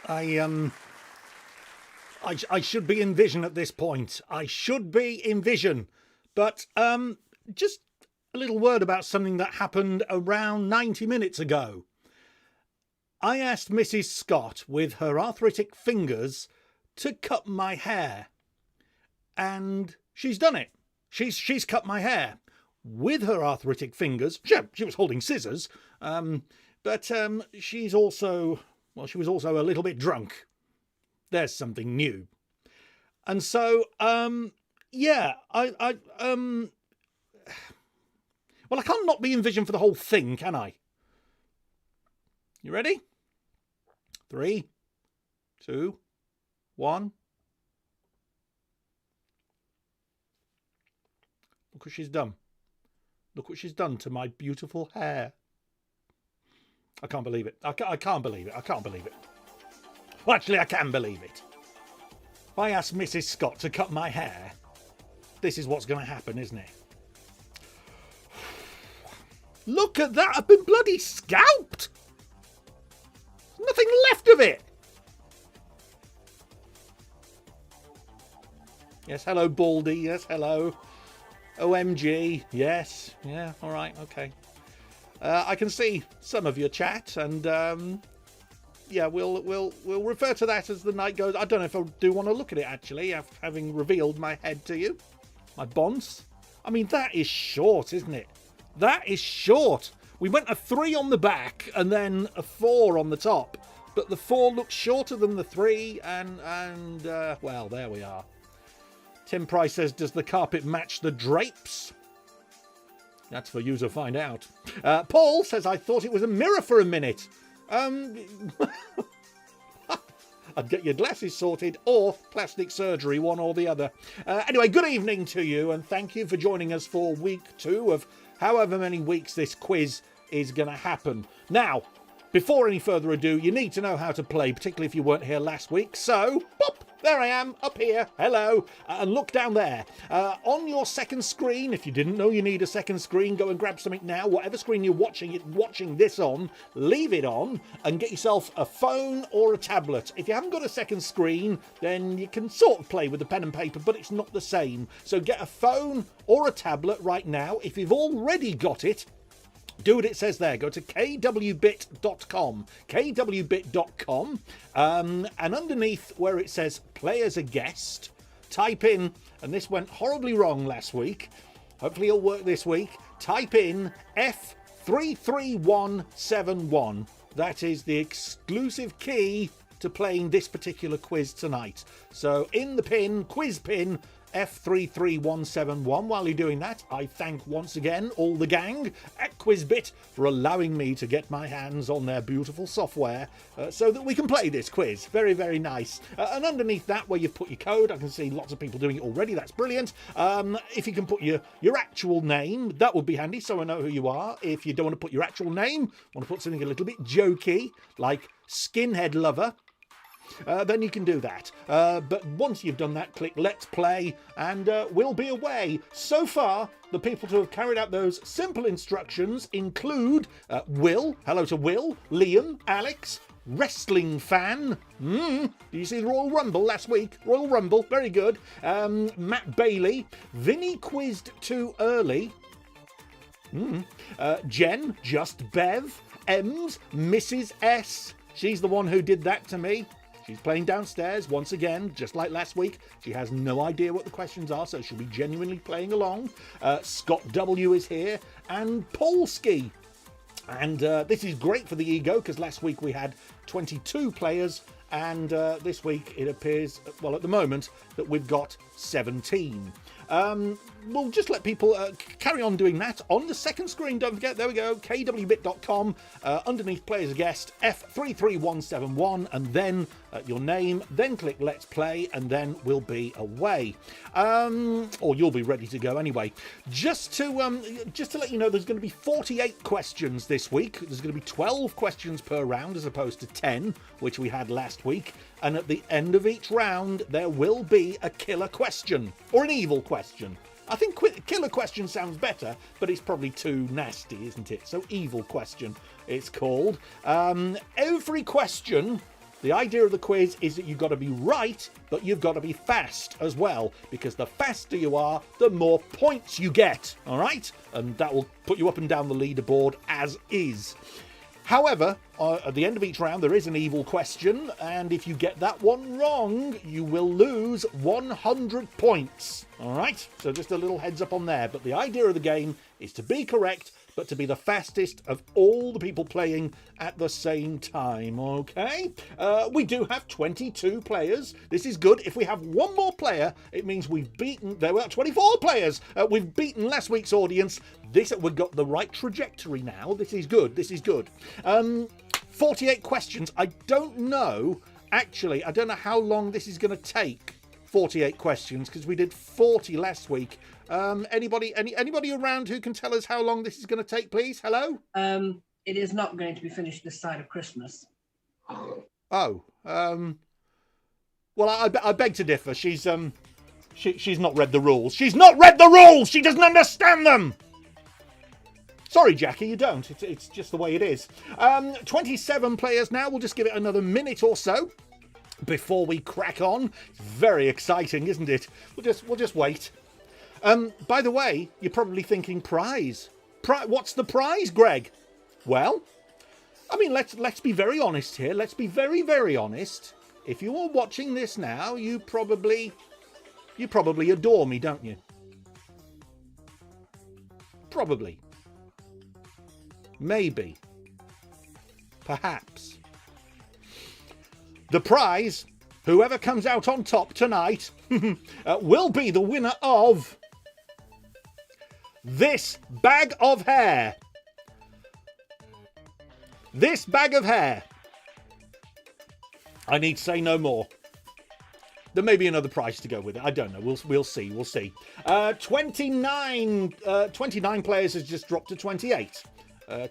I should be in vision at this point. I should be in vision. But just a little word about something that happened around 90 minutes ago. I asked Mrs. Scott with her arthritic fingers to cut my hair. And she's done it. She's cut my hair with her arthritic fingers. She was holding scissors. But she was also a little bit drunk. There's something new. And so, yeah, well, I can't not be in vision for the whole thing, can I? You ready? 3, 2, 1. Look what she's done. Look what she's done to my beautiful hair. I can't believe it. I can't believe it. I can't believe it. Well, actually, I can believe it. If I ask Mrs. Scott to cut my hair, this is what's going to happen, isn't it? Look at that. I've been bloody scalped. Nothing left of it. Yes, hello, Baldy. Yes, hello. OMG. Yes. Yeah, all right. Okay. I can see some of your chat, and yeah, we'll refer to that as the night goes. I don't know if I do want to look at it, actually, having revealed my head to you. My bonds. I mean, that is short, isn't it? That is short. We went a 3 on the back and then a 4 on the top. But the 4 looks shorter than the 3, and well, there we are. Tim Price says, does the carpet match the drapes? That's for you to find out. Paul says, I thought it was a mirror for a minute. I'd get your glasses sorted or plastic surgery, one or the other. Anyway, good evening to you, and thank you for joining us for week 2 of however many weeks this quiz is going to happen. Now, before any further ado, you need to know how to play, particularly if you weren't here last week. So, pop, there I am, up here, hello, and look down there. On your second screen, if you didn't know you need a second screen, go and grab something now. Whatever screen you're watching this on, leave it on, and get yourself a phone or a tablet. If you haven't got a second screen, then you can sort of play with the pen and paper, but it's not the same. So get a phone or a tablet right now. If you've already got it, do what it says there. Go to kwbit.com, kwbit.com, and underneath where it says play as a guest, type in, and this went horribly wrong last week, hopefully it'll work this week, type in F33171. That is the exclusive key to playing this particular quiz tonight. So in the pin, quiz pin, F33171. While you're doing that, I thank once again all the gang at Quizbit for allowing me to get my hands on their beautiful software so that we can play this quiz. Very, very nice. And underneath that, where you've put your code, I can see lots of people doing it already. That's brilliant. If you can put your actual name, that would be handy so I know who you are. If you don't want to put your actual name, want to put something a little bit jokey, like Skinhead Lover, then you can do that. But once you've done that, click Let's Play, and we'll be away. So far, the people to have carried out those simple instructions include Will, hello to Will, Liam, Alex, Wrestling Fan, do you see the Royal Rumble last week? Royal Rumble, very good. Matt Bailey, Vinny quizzed too early, Jen, Just Bev, Ems, Mrs. S, she's the one who did that to me. She's playing downstairs once again, just like last week. She has no idea what the questions are, so she'll be genuinely playing along. Scott W is here, and Polsky. And this is great for the ego, because last week we had 22 players, and this week it appears, well, at the moment, that we've got 17. We'll just let people carry on doing that. On the second screen, don't forget, there we go, kwbit.com, underneath play as a guest, F33171, and then your name, then click Let's Play, and then we'll be away. Or you'll be ready to go anyway. Just to let you know, there's going to be 48 questions this week. There's going to be 12 questions per round, as opposed to 10, which we had last week. And at the end of each round, there will be a killer question, or an evil question. I think killer question sounds better, but it's probably too nasty, isn't it? So evil question, it's called. Every question The idea of the quiz is that you've got to be right, but you've got to be fast as well, because the faster you are, the more points you get, all right? And that will put you up and down the leaderboard as is. However, at the end of each round, there is an evil question, and if you get that one wrong, you will lose 100 points. All right? So just a little heads up on there. But the idea of the game is to be correct, but to be the fastest of all the people playing at the same time, okay? We do have 22 players. This is good. If we have one more player, it means we've beaten... There were 24 players. We've beaten last week's audience. We've got the right trajectory now. This is good. This is good. 48 questions. I don't know, actually, I don't know how long this is going to take, 48 questions, because we did 40 last week. Anybody around who can tell us how long this is going to take, please? Hello? It is not going to be finished this side of Christmas. Oh. Well, I beg to differ. She's not read the rules. She's not read the rules! She doesn't understand them! Sorry, Jackie, you don't. It's just the way it is. 27 players now. We'll just give it another minute or so before we crack on. It's very exciting, isn't it? We'll just wait. By the way, you're probably thinking prize. What's the prize, Greg? Well, I mean, let's be very honest here. Let's be very, very honest. If you are watching this now, you probably adore me, don't you? Probably. Maybe. Perhaps. The prize, whoever comes out on top tonight, will be the winner of this bag of hair. This bag of hair. I need say no more. There may be another prize to go with it. I don't know. We'll see. We'll see. 29 players has just dropped to 28.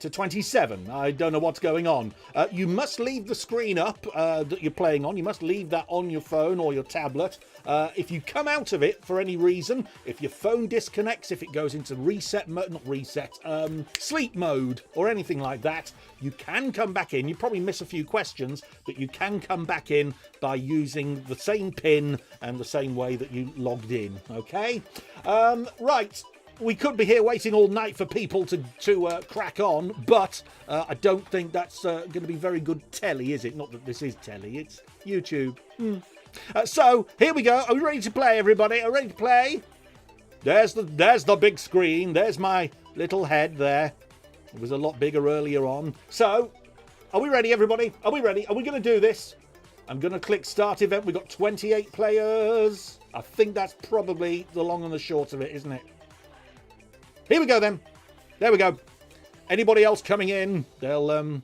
To 27. I don't know what's going on. You must leave the screen up that you're playing on. You must leave that on your phone or your tablet. If you come out of it for any reason, if your phone disconnects, if it goes into sleep mode or anything like that, you can come back in. You probably miss a few questions, but you can come back in by using the same pin and the same way that you logged in. Okay? Right. We could be here waiting all night for people to crack on, but I don't think that's going to be very good telly, is it? Not that this is telly, it's YouTube. So, here we go. Are we ready to play, everybody? Are we ready to play? There's the big screen. There's my little head there. It was a lot bigger earlier on. So, are we ready, everybody? Are we ready? Are we going to do this? I'm going to click Start Event. We've got 28 players. I think that's probably the long and the short of it, isn't it? Here we go then. There we go. Anybody else coming in, they'll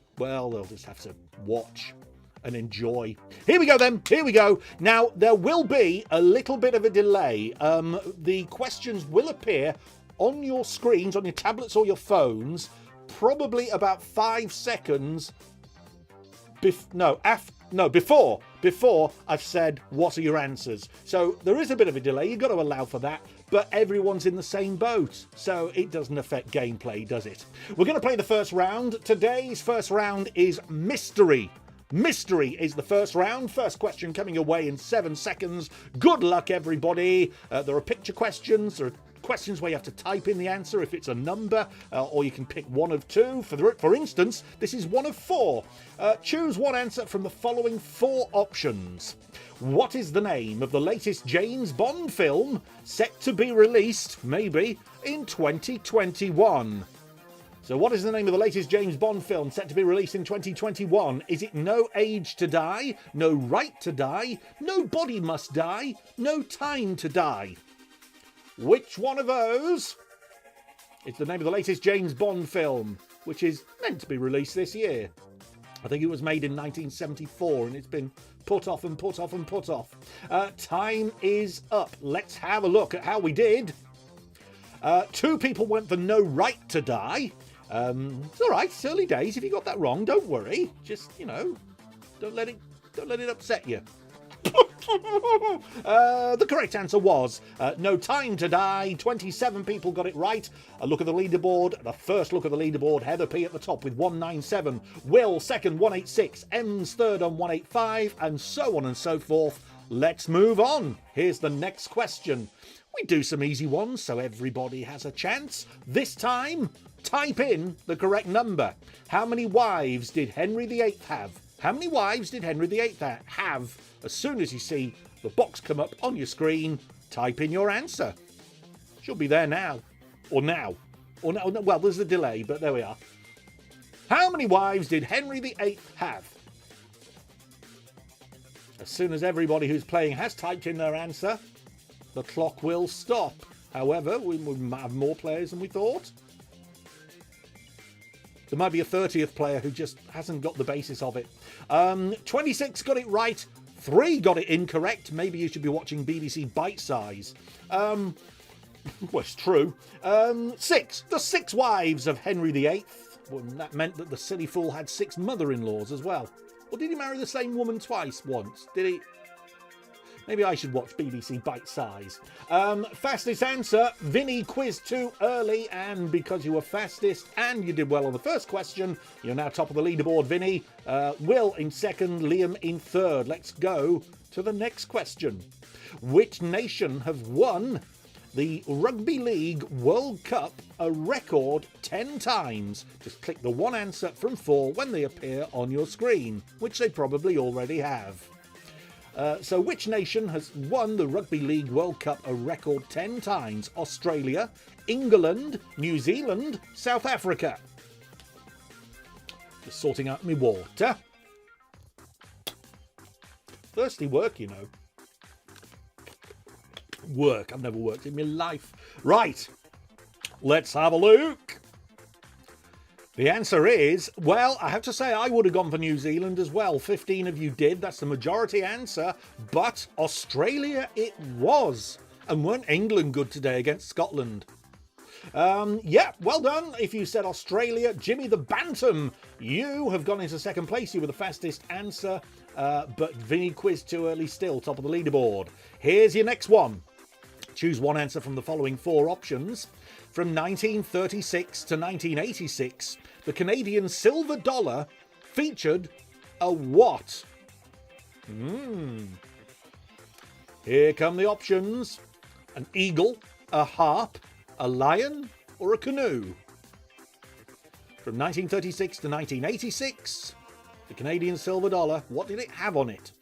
just have to watch and enjoy. Here we go then. Here we go. Now, there will be a little bit of a delay. The questions will appear on your screens, on your tablets or your phones, probably about 5 seconds before I've said what are your answers. So there is a bit of a delay. You've got to allow for that. But everyone's in the same boat, so it doesn't affect gameplay, does it? We're going to play the first round. Today's first round is Mystery. Mystery is the first round. First question coming your way in 7 seconds. Good luck, everybody. There are picture questions. There are questions where you have to type in the answer if it's a number, or you can pick one of two. For instance, this is one of 4. Choose one answer from the following 4 options. What is the name of the latest James Bond film set to be released, maybe, in 2021? So what is the name of the latest James Bond film set to be released in 2021? Is it No Age to Die, No Right to Die, Nobody Must Die, No Time to Die? Which one of those is the name of the latest James Bond film, which is meant to be released this year? I think it was made in 1974 and it's been put off and put off and put off. Time is up. Let's have a look at how we did. 2 people went for No Right to Die. It's all right. It's early days. If you got that wrong, don't worry. Just, don't let it upset you. The correct answer was No Time to Die. 27 people got it right. A look at the leaderboard. The first look at the leaderboard. Heather P at the top with 197. Will second, 186. M's third on 185. And so on and so forth. Let's move on. Here's the next question. We do some easy ones so everybody has a chance. This time, type in the correct number. How many wives did Henry VIII have? How many wives did Henry VIII have? As soon as you see the box come up on your screen, type in your answer. She'll be there now. Or now. Or no, well, there's a delay, but there we are. How many wives did Henry VIII have? As soon as everybody who's playing has typed in their answer, the clock will stop. However, we might have more players than we thought. There might be a 30th player who just hasn't got the basis of it. 26 got it right. 3 got it incorrect. Maybe you should be watching BBC Bite Size. Well, it's true. 6. The 6 wives of Henry VIII. Well, that meant that the silly fool had 6 mother-in-laws as well. Or did he marry the same woman twice once? Did he? Maybe I should watch BBC Bite Size. Fastest answer, Viii quizzed too early, and because you were fastest and you did well on the first question, you're now top of the leaderboard, Viii. Will in second, Liam in third. Let's go to the next question. Which nation have won the Rugby League World Cup a record 10 times? Just click the one answer from 4 when they appear on your screen, which they probably already have. So which nation has won the Rugby League World Cup a record 10 times? Australia, England, New Zealand, South Africa. Just sorting out my water. Thirsty work, you know. Work. I've never worked in my life. Right. Let's have a look. The answer is, well, I have to say I would have gone for New Zealand as well. 15 of you did. That's the majority answer. But Australia it was. And weren't England good today against Scotland? Yeah, well done. If you said Australia, Jimmy the Bantam, you have gone into second place. You were the fastest answer. But Vinny quizzed too early still, top of the leaderboard. Here's your next one. Choose one answer from the following 4 options. From 1936 to 1986, the Canadian silver dollar featured a what? Here come the options. An eagle, a harp, a lion, or a canoe? From 1936 to 1986, the Canadian silver dollar, what did it have on it?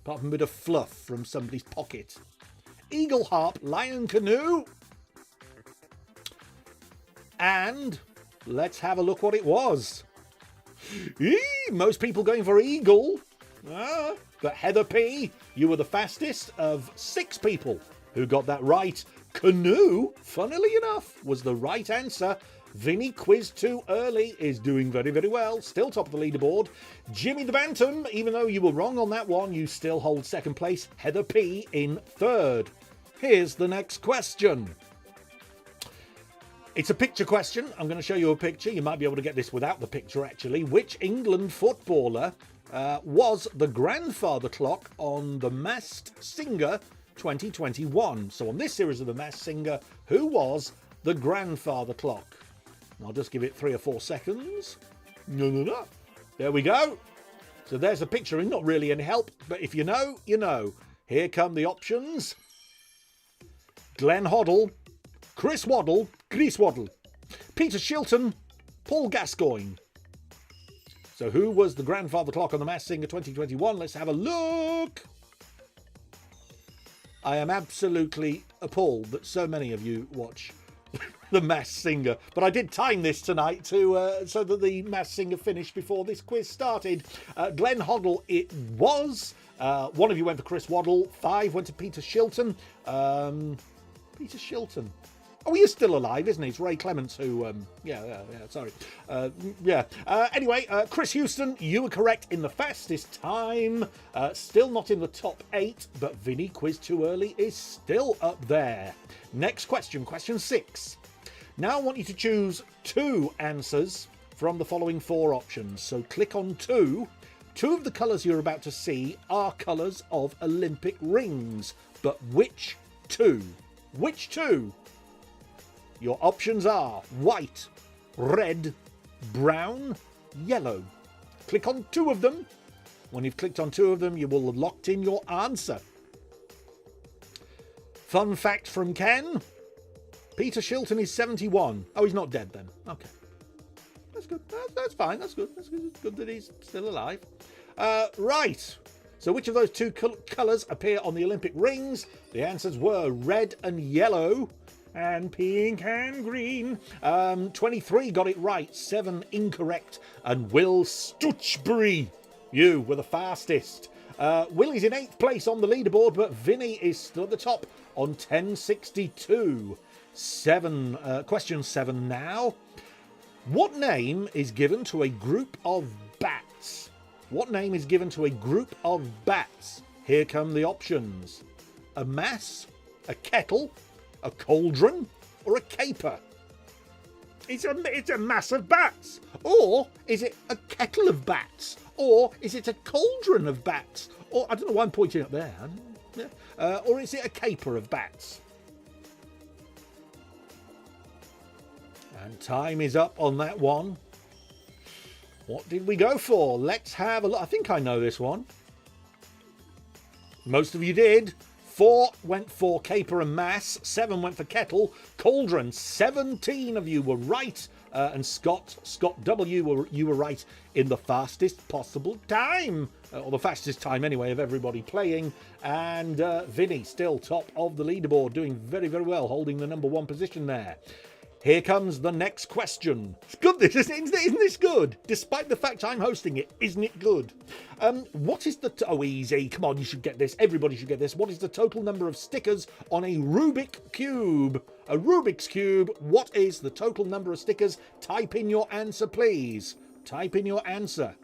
Apart from a bit of fluff from somebody's pocket. Eagle, harp, lion, canoe. And let's have a look what it was. Most people going for eagle. But Heather P, you were the fastest of 6 people who got that right. Canoe, funnily enough, was the right answer. Vinny quizzed too early is doing very, very well. Still top of the leaderboard. Jimmy the Bantam, even though you were wrong on that one, you still hold second place. Heather P in third. Here's the next question. It's a picture question. I'm going to show you a picture. You might be able to get this without the picture, actually. Which England footballer was the grandfather clock on The Masked Singer 2021? So on this series of The Masked Singer, who was the grandfather clock? I'll just give it 3 or 4 seconds. No. There we go. So there's a picture, and not really any help, but if you know, you know. Here come the options. Glenn Hoddle, Chris Waddle, Peter Shilton, Paul Gascoigne. So who was the grandfather clock on The Masked Singer 2021? Let's have a look. I am absolutely appalled that so many of you watch The Masked Singer. But I did time this tonight to so that the Masked Singer finished before this quiz started. Glenn Hoddle it was. 1 of you went for Chris Waddle. 5 went to Peter Shilton. Peter Shilton. Oh, he is still alive, isn't he? It's Ray Clements who, sorry. Anyway, Chris Houston, you were correct in the fastest time. Still not in the top 8, but Vinny quizzed too early is still up there. Next question, question 6. Now I want you to choose 2 answers from the following 4 options. So click on 2 Two of the colours you're about to see are colours of Olympic rings. But which two? Which two? Your options are white, red, brown, yellow. Click on two of them. When you've clicked on two of them, you will have locked in your answer. Fun fact from Ken. Peter Shilton is 71. Oh, he's not dead then. Okay. That's good. That's fine. That's good. That's good. It's good that he's still alive. Right. So which of those two colours appear on the Olympic rings? The answers were red and yellow. And pink and green. 23 got it right. 7 incorrect. And Will Stutchbury, you were the fastest. Willie's in 8th place on the leaderboard, but Vinny is still at the top on 1062. Question 7 now. What name is given to a group of bats? What name is given to a group of bats? Here come the options. A mass, a kettle, a cauldron, or a caper? It's a mass of bats. Or is it a kettle of bats? Or is it a cauldron of bats? Or I don't know why I'm pointing up there. Or is it a caper of bats? And time is up on that one. What did we go for? Let's have a look. I think I know this one. Most of you did. 4 went for caper and mass. 7 went for kettle. Cauldron. 17 of you were right. And Scott W, you were right in the fastest possible time. Or the fastest time anyway of everybody playing. And Vinny still top of the leaderboard, doing very, very well, holding the number 1 position there. Here comes the next question. It's good, isn't this good? Despite the fact I'm hosting it, isn't it good? What is the... Oh, easy. Come on, you should get this. Everybody should get this. What is the total number of stickers on a Rubik Cube? A Rubik's Cube. What is the total number of stickers? Type in your answer, please. Type in your answer.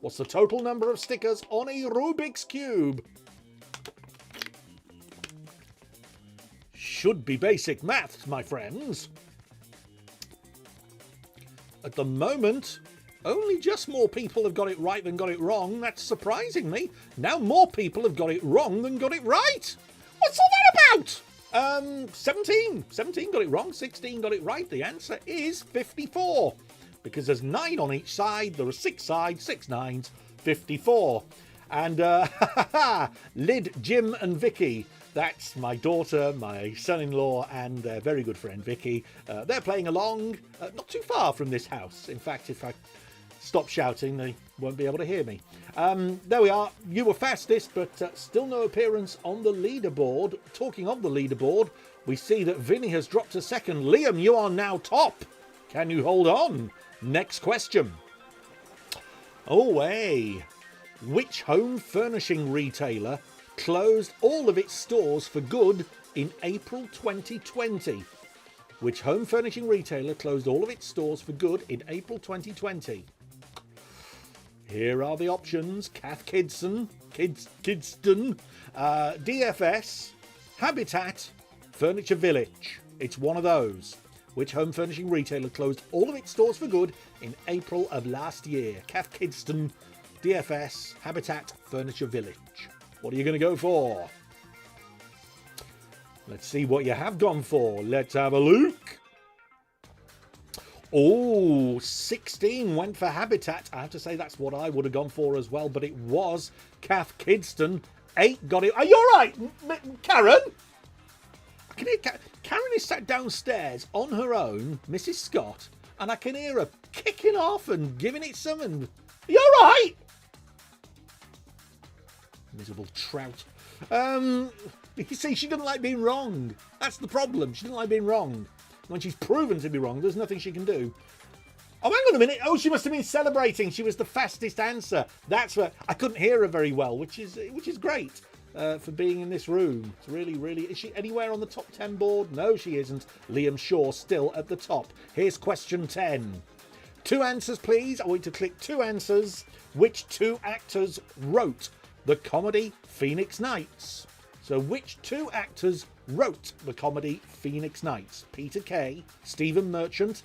What's the total number of stickers on a Rubik's Cube? Should be basic maths, my friends. At the moment, only just more people have got it right than got it wrong. That's surprising me. Now more people have got it wrong than got it right. What's all that about? 17 got it wrong. 16 got it right. The answer is 54. Because there's 9 on each side. There are 6 sides, 6 nines, 54. And Lyd, Jim and Vicky. That's my daughter, my son-in-law, and their very good friend Vicky. They're playing along, not too far from this house. In fact, if I stop shouting, they won't be able to hear me. There we are. You were fastest, but still no appearance on the leaderboard. Talking of the leaderboard, we see that Vinny has dropped to 2nd. Liam, you are now top. Can you hold on? Next question. Oh, hey. Which home furnishing retailer closed all of its stores for good in April 2020? Which home furnishing retailer closed all of its stores for good in April 2020? Here are the options. Cath Kidston, DFS, Habitat, Furniture Village. It's one of those. Which home furnishing retailer closed all of its stores for good in April of last year? Cath Kidston, DFS, Habitat, Furniture Village. What are you going to go for? Let's see what you have gone for. Let's have a look. Oh, 16 went for Habitat. I have to say that's what I would have gone for as well, but it was Cath Kidston. 8 got it. Are you all right, Karen? I can hear Karen is sat downstairs on her own, Mrs. Scott, and I can hear her kicking off and giving it some. And are you all right? Miserable trout. You see, she doesn't like being wrong. That's the problem. She doesn't like being wrong. When she's proven to be wrong, there's nothing she can do. Oh, hang on a minute. Oh, she must have been celebrating. She was the fastest answer. That's what I couldn't hear her very well, which is great for being in this room. It's really, really. Is she anywhere on the top 10 board? No, she isn't. Liam Shaw still at the top. Here's question 10. 2 answers, please. I want you to click 2 answers. Which 2 actors wrote the comedy Phoenix Nights? So which 2 actors wrote the comedy Phoenix Nights? Peter Kay, Stephen Merchant,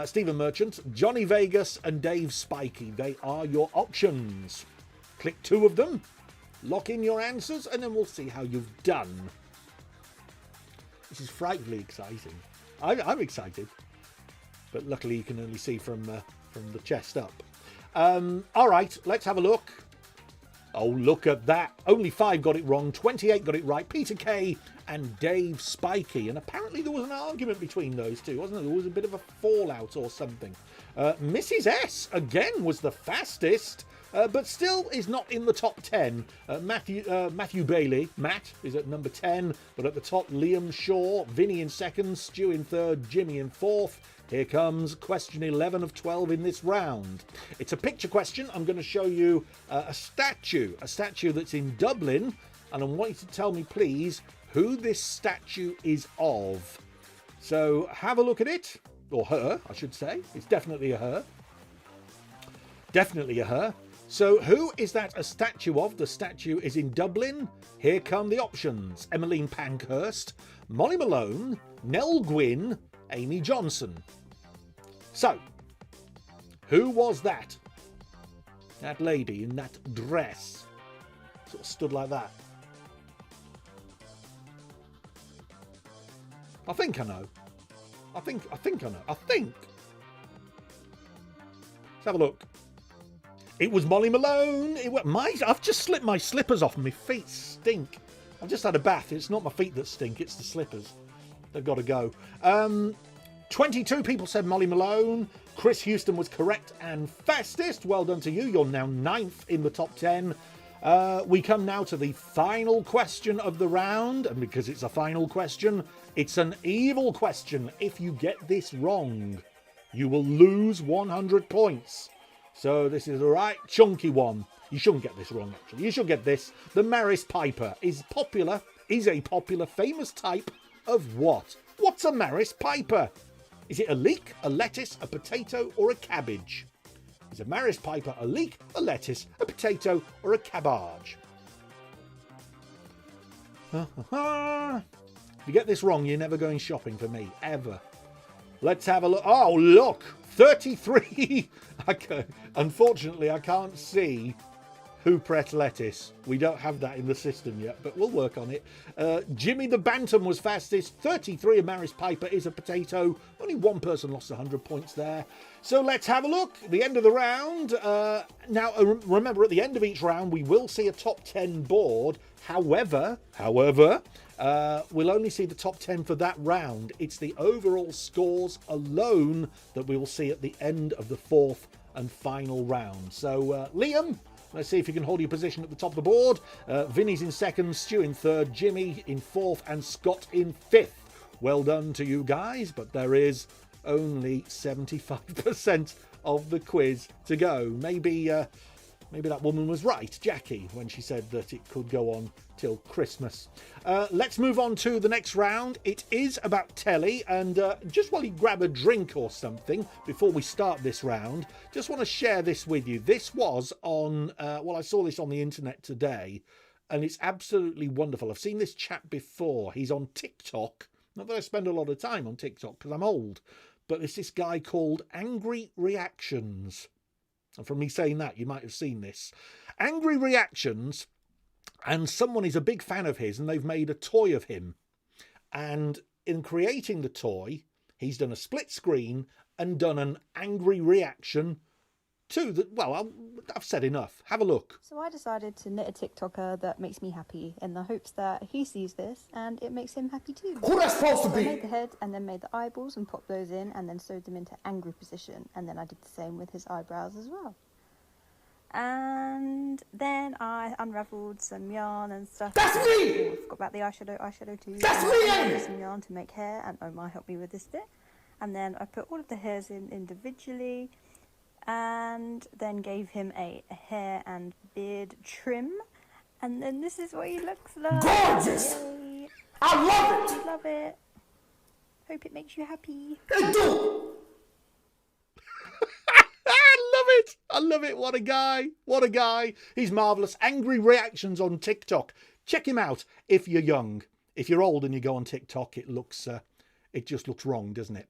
Stephen Merchant, Johnny Vegas and Dave Spikey. They are your options. Click 2 of them, lock in your answers, and then we'll see how you've done. This is frightfully exciting. I'm excited, but luckily you can only see from the chest up. All right, let's have a look. Oh, look at that. Only 5 got it wrong. 28 got it right. Peter Kay and Dave Spikey. And apparently there was an argument between those two, wasn't there? There was a bit of a fallout or something. Mrs. S, again, was the fastest, but still is not in the top 10. Matthew Bailey, Matt, is at number 10. But at the top, Liam Shaw, Vinny in second, Stu in third, Jimmy in fourth. Here comes question 11 of 12 in this round. It's a picture question. I'm going to show you a statue that's in Dublin, and I want you to tell me, please, who this statue is of. So have a look at it, or her, I should say. It's definitely a her. Definitely a her. So who is that a statue of? The statue is in Dublin. Here come the options. Emmeline Pankhurst, Molly Malone, Nell Gwynn, Amy Johnson. So, who was that? That lady in that dress. Sort of stood like that. I think I know. I think I know. I think. Let's have a look. It was Molly Malone. I've just slipped my slippers off and my feet stink. I've just had a bath. It's not my feet that stink, it's the slippers. They've got to go. 22 people said Molly Malone. Chris Houston was correct and fastest. Well done to you. You're now 9th in the top 10. We come now to the final question of the round. And because it's a final question, it's an evil question. If you get this wrong, you will lose 100 points. So this is a right chunky one. You shouldn't get this wrong, actually. You should get this. The Maris Piper is a popular famous type of what? What's a Maris Piper? Is it a leek, a lettuce, a potato, or a cabbage? Is a Maris Piper a leek, a lettuce, a potato, or a cabbage? If you get this wrong, you're never going shopping for me, ever. Let's have a look. Oh, look! 33! Unfortunately, I can't see who pressed lettuce. We don't have that in the system yet, but we'll work on it. Jimmy the Bantam was fastest. 33 of Maris Piper is a potato. Only one person lost 100 points there. So let's have a look. The end of the round. Now, remember, at the end of each round, we will see a top 10 board. However, we'll only see the top 10 for that round. It's the overall scores alone that we will see at the end of the 4th and final round. So, Liam, let's see if you can hold your position at the top of the board. Vinny's in 2nd, Stu in 3rd, Jimmy in 4th, and Scott in 5th. Well done to you guys, but there is only 75% of the quiz to go. Maybe that woman was right, Jackie, when she said that it could go on till Christmas. Let's move on to the next round. It is about telly, and just while you grab a drink or something before we start this round, just want to share this with you. This was on, I saw this on the internet today, and it's absolutely wonderful. I've seen this chap before. He's on TikTok. Not that I spend a lot of time on TikTok because I'm old, but it's this guy called Angry Reactions. And from me saying that, you might have seen this. Angry Reactions, and someone is a big fan of his, and they've made a toy of him. And in creating the toy, he's done a split screen and done an angry reaction to the... Well, I've said enough. Have a look. So I decided to knit a TikToker that makes me happy in the hopes that he sees this and it makes him happy too. Who that's supposed to be? I made the head and then made the eyeballs and popped those in and then sewed them into angry position, and then I did the same with his eyebrows as well. And then I unravelled some yarn and stuff. That's me! I forgot about the eyeshadow too. That's me! I used some yarn to make hair, and Omar helped me with this bit. And then I put all of the hairs in individually, and then gave him a hair and beard trim. And then this is what he looks like. Gorgeous! Yay. I love it! I love it. Hope it makes you happy. Hey, dude! I love it. What a guy. What a guy. He's marvellous. Angry Reactions on TikTok. Check him out if you're young. If you're old and you go on TikTok, it just looks wrong, doesn't it?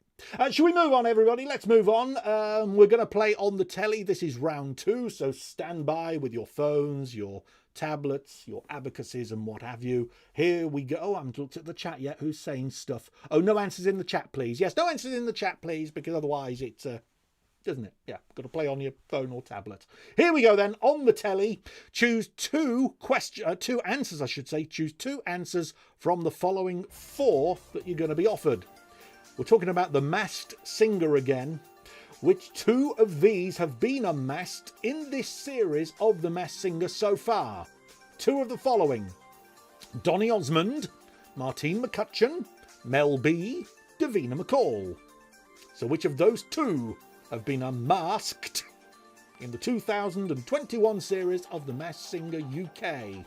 Shall we move on, everybody? Let's move on. We're going to play on the telly. This is round 2, so stand by with your phones, your tablets, your abacuses and what have you. Here we go. Oh, I haven't looked at the chat yet. Who's saying stuff? Oh, no answers in the chat, please. Yes, no answers in the chat, please, because otherwise it, doesn't it? Yeah, got to play on your phone or tablet. Here we go then. On the telly, choose two answers, I should say. Choose 2 answers from the following 4 that you're going to be offered. We're talking about the Masked Singer again. Which 2 of these have been unmasked in this series of The Masked Singer so far? 2 of the following: Donny Osmond, Martine McCutcheon, Mel B, Davina McCall. So which of those 2 have been unmasked in the 2021 series of The Masked Singer UK?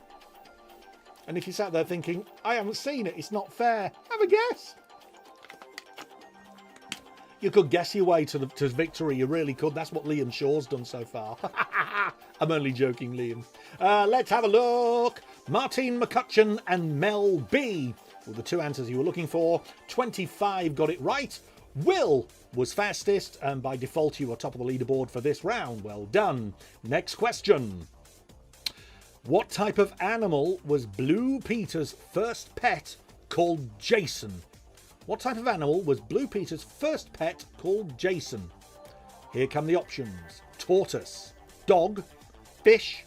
And if you sat there thinking, I haven't seen it, it's not fair, have a guess. You could guess your way to victory, you really could. That's what Liam Shaw's done so far. I'm only joking, Liam. Let's have a look. Martine McCutcheon and Mel B were the 2 answers you were looking for. 25 got it right. Will was fastest, and by default you are top of the leaderboard for this round. Well done. Next question. What type of animal was Blue Peter's first pet called Jason? What type of animal was Blue Peter's first pet called Jason? Here come the options. Tortoise, dog, fish,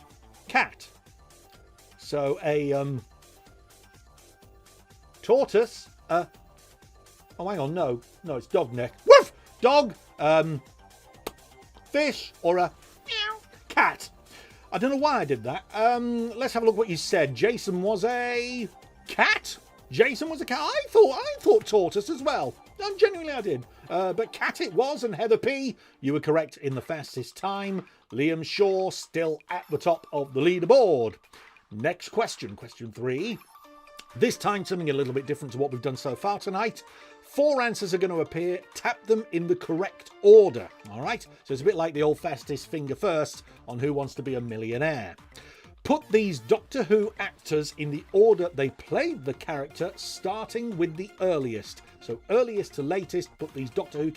cat. So a tortoise, oh hang on, no, it's dog neck. Woof! Dog, fish, or a cat. I don't know why I did that. Let's have a look what you said. Jason was a cat? Jason was a cat. I thought tortoise as well. Genuinely I did. But cat it was, and Heather P, you were correct in the fastest time. Liam Shaw still at the top of the leaderboard. Next question, question 3. This time something a little bit different to what we've done so far tonight. 4 answers are going to appear. Tap them in the correct order. All right? So it's a bit like the old fastest finger first on Who Wants to Be a Millionaire. Put these Doctor Who actors in the order they played the character, starting with the earliest. So earliest to latest, put these Doctor Who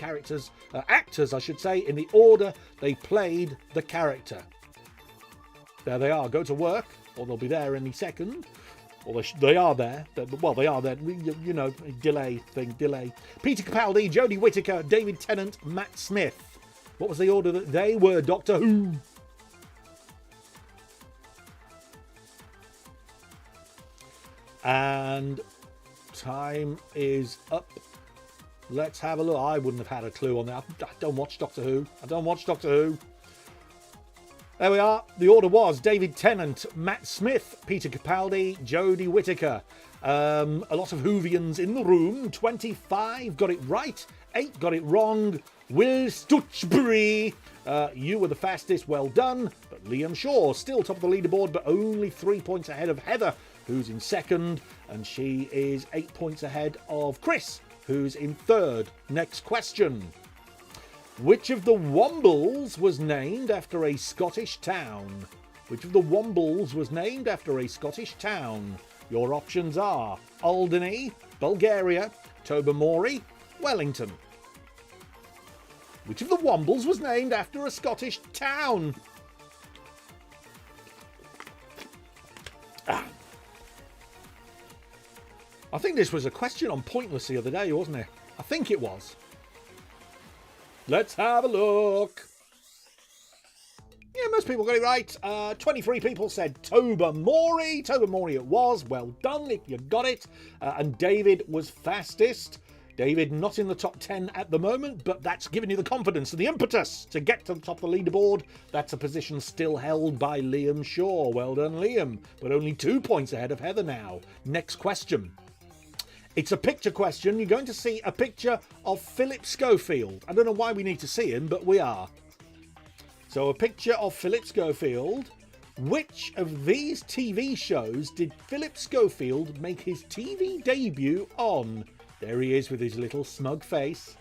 actors, I should say, in the order they played the character. There they are. Go to work, or they'll be there any second. Or they are there. Well, they are there. You know, delay. Peter Capaldi, Jodie Whittaker, David Tennant, Matt Smith. What was the order that they were? Doctor Who. And time is up. Let's have a look. I wouldn't have had a clue on that. I don't watch Doctor Who. There we are. The order was David Tennant, Matt Smith, Peter Capaldi, Jodie Whittaker. A lot of Whovians in the room. 25 got it right. 8 got it wrong. Will Stutchbury, you were the fastest. Well done. But Liam Shaw still top of the leaderboard, but only 3 points ahead of Heather, who's in second, and she is 8 points ahead of Chris, who's in third. Next question. Which of the Wombles was named after a Scottish town? Which of the Wombles was named after a Scottish town? Your options are Alderney, Bulgaria, Tobermory, Wellington. Which of the Wombles was named after a Scottish town? I think this was a question on Pointless the other day, wasn't it? I think it was. Let's have a look. Yeah, most people got it right. 23 people said Tobermory. Tobermory it was. Well done if you got it. And David was fastest. David not in the top 10 at the moment, but that's giving you the confidence and the impetus to get to the top of the leaderboard. That's a position still held by Liam Shaw. Well done, Liam. But only 2 points ahead of Heather now. Next question. It's a picture question. You're going to see a picture of Phillip Schofield. I don't know why we need to see him, but we are. So a picture of Phillip Schofield. Which of these TV shows did Phillip Schofield make his TV debut on? There he is with his little smug face.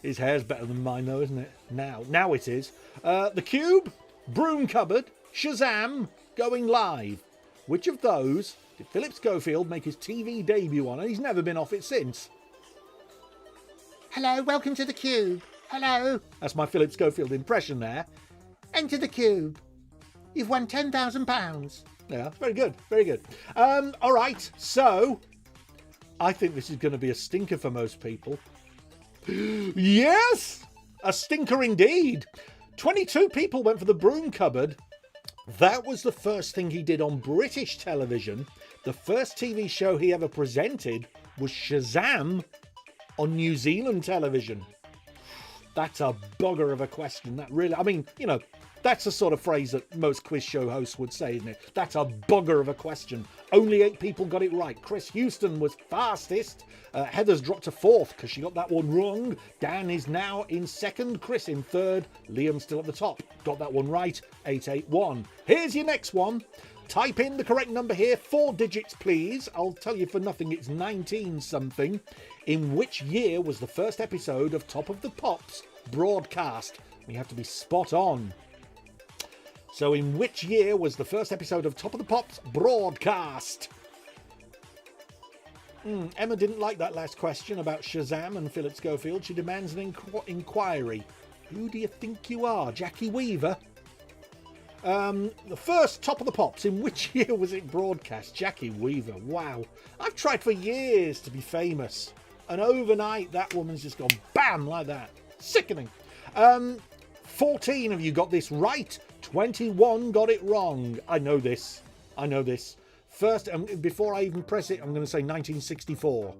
His hair's better than mine though, isn't it? Now it is. The Cube, Broom Cupboard, Shazam, Going Live. Which of those did Phillip Schofield make his TV debut on? And he's never been off it since. Hello, welcome to the cube. Hello. That's my Phillip Schofield impression there. Enter the cube. You've won £10,000. Yeah, very good, very good. All right, so I think this is going to be a stinker for most people. Yes, a stinker indeed. 22 people went for the broom cupboard. That was the first thing he did on British television. The first TV show he ever presented was Shazam on New Zealand television. That's a bugger of a question. That really, I mean, you know, that's the sort of phrase that most quiz show hosts would say, isn't it? That's a bugger of a question. Only 8 people got it right. Chris Houston was fastest. Heather's dropped to 4th because she got that one wrong. Dan is now in 2nd. Chris in 3rd. Liam's still at the top. Got that one right. 881. Here's your next one. Type in the correct number here. 4 digits, please. I'll tell you for nothing, it's 19 something. In which year was the first episode of Top of the Pops broadcast? You have to be spot on. So in which year was the first episode of Top of the Pops broadcast? Emma didn't like that last question about Shazam and Phillip Schofield. She demands an inquiry. Who do you think you are? Jackie Weaver? The first Top of the Pops, in which year was it broadcast? Jackie Weaver. Wow. I've tried for years to be famous. And overnight, that woman's just gone bam like that. Sickening. 14 of you got this right. 21 got it wrong. I know this. I know this. First, before I even press it, I'm going to say 1964.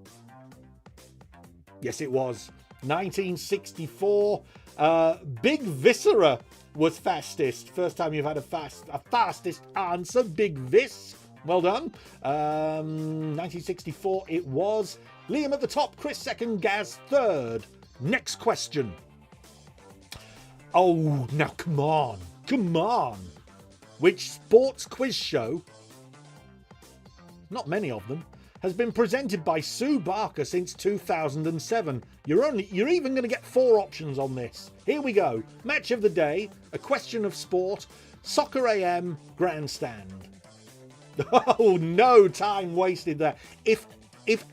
Yes, it was. 1964. Big Viscera was fastest. First time you've had a fastest answer. Big Vis. Well done. 1964 it was. Liam at the top. Chris 2nd. Gaz 3rd. Next question. Oh, now come on. Come on. Which sports quiz show, not many of them, has been presented by Sue Barker since 2007? You're even going to get 4 options on this. Here we go. Match of the day, a question of sport, Soccer AM, grandstand. Oh, no time wasted there. If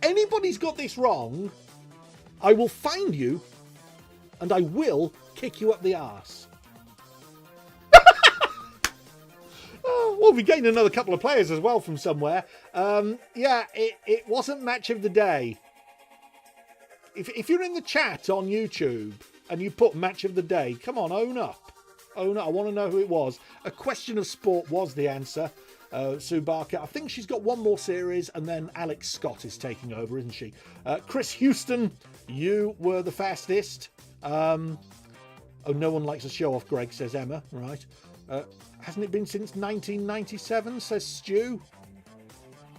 anybody's got this wrong, I will find you and I will kick you up the arse. Well, we gained another couple of players as well from somewhere. Yeah, it wasn't match of the day. If you're in the chat on YouTube and you put match of the day, come on, own up. Own up. I want to know who it was. A question of sport was the answer. Sue Barker. I think she's got one more series and then Alex Scott is taking over, isn't she? Chris Houston, you were the fastest. Oh, no one likes a show off, Greg, says Emma. Right. Hasn't it been since 1997, says Stu?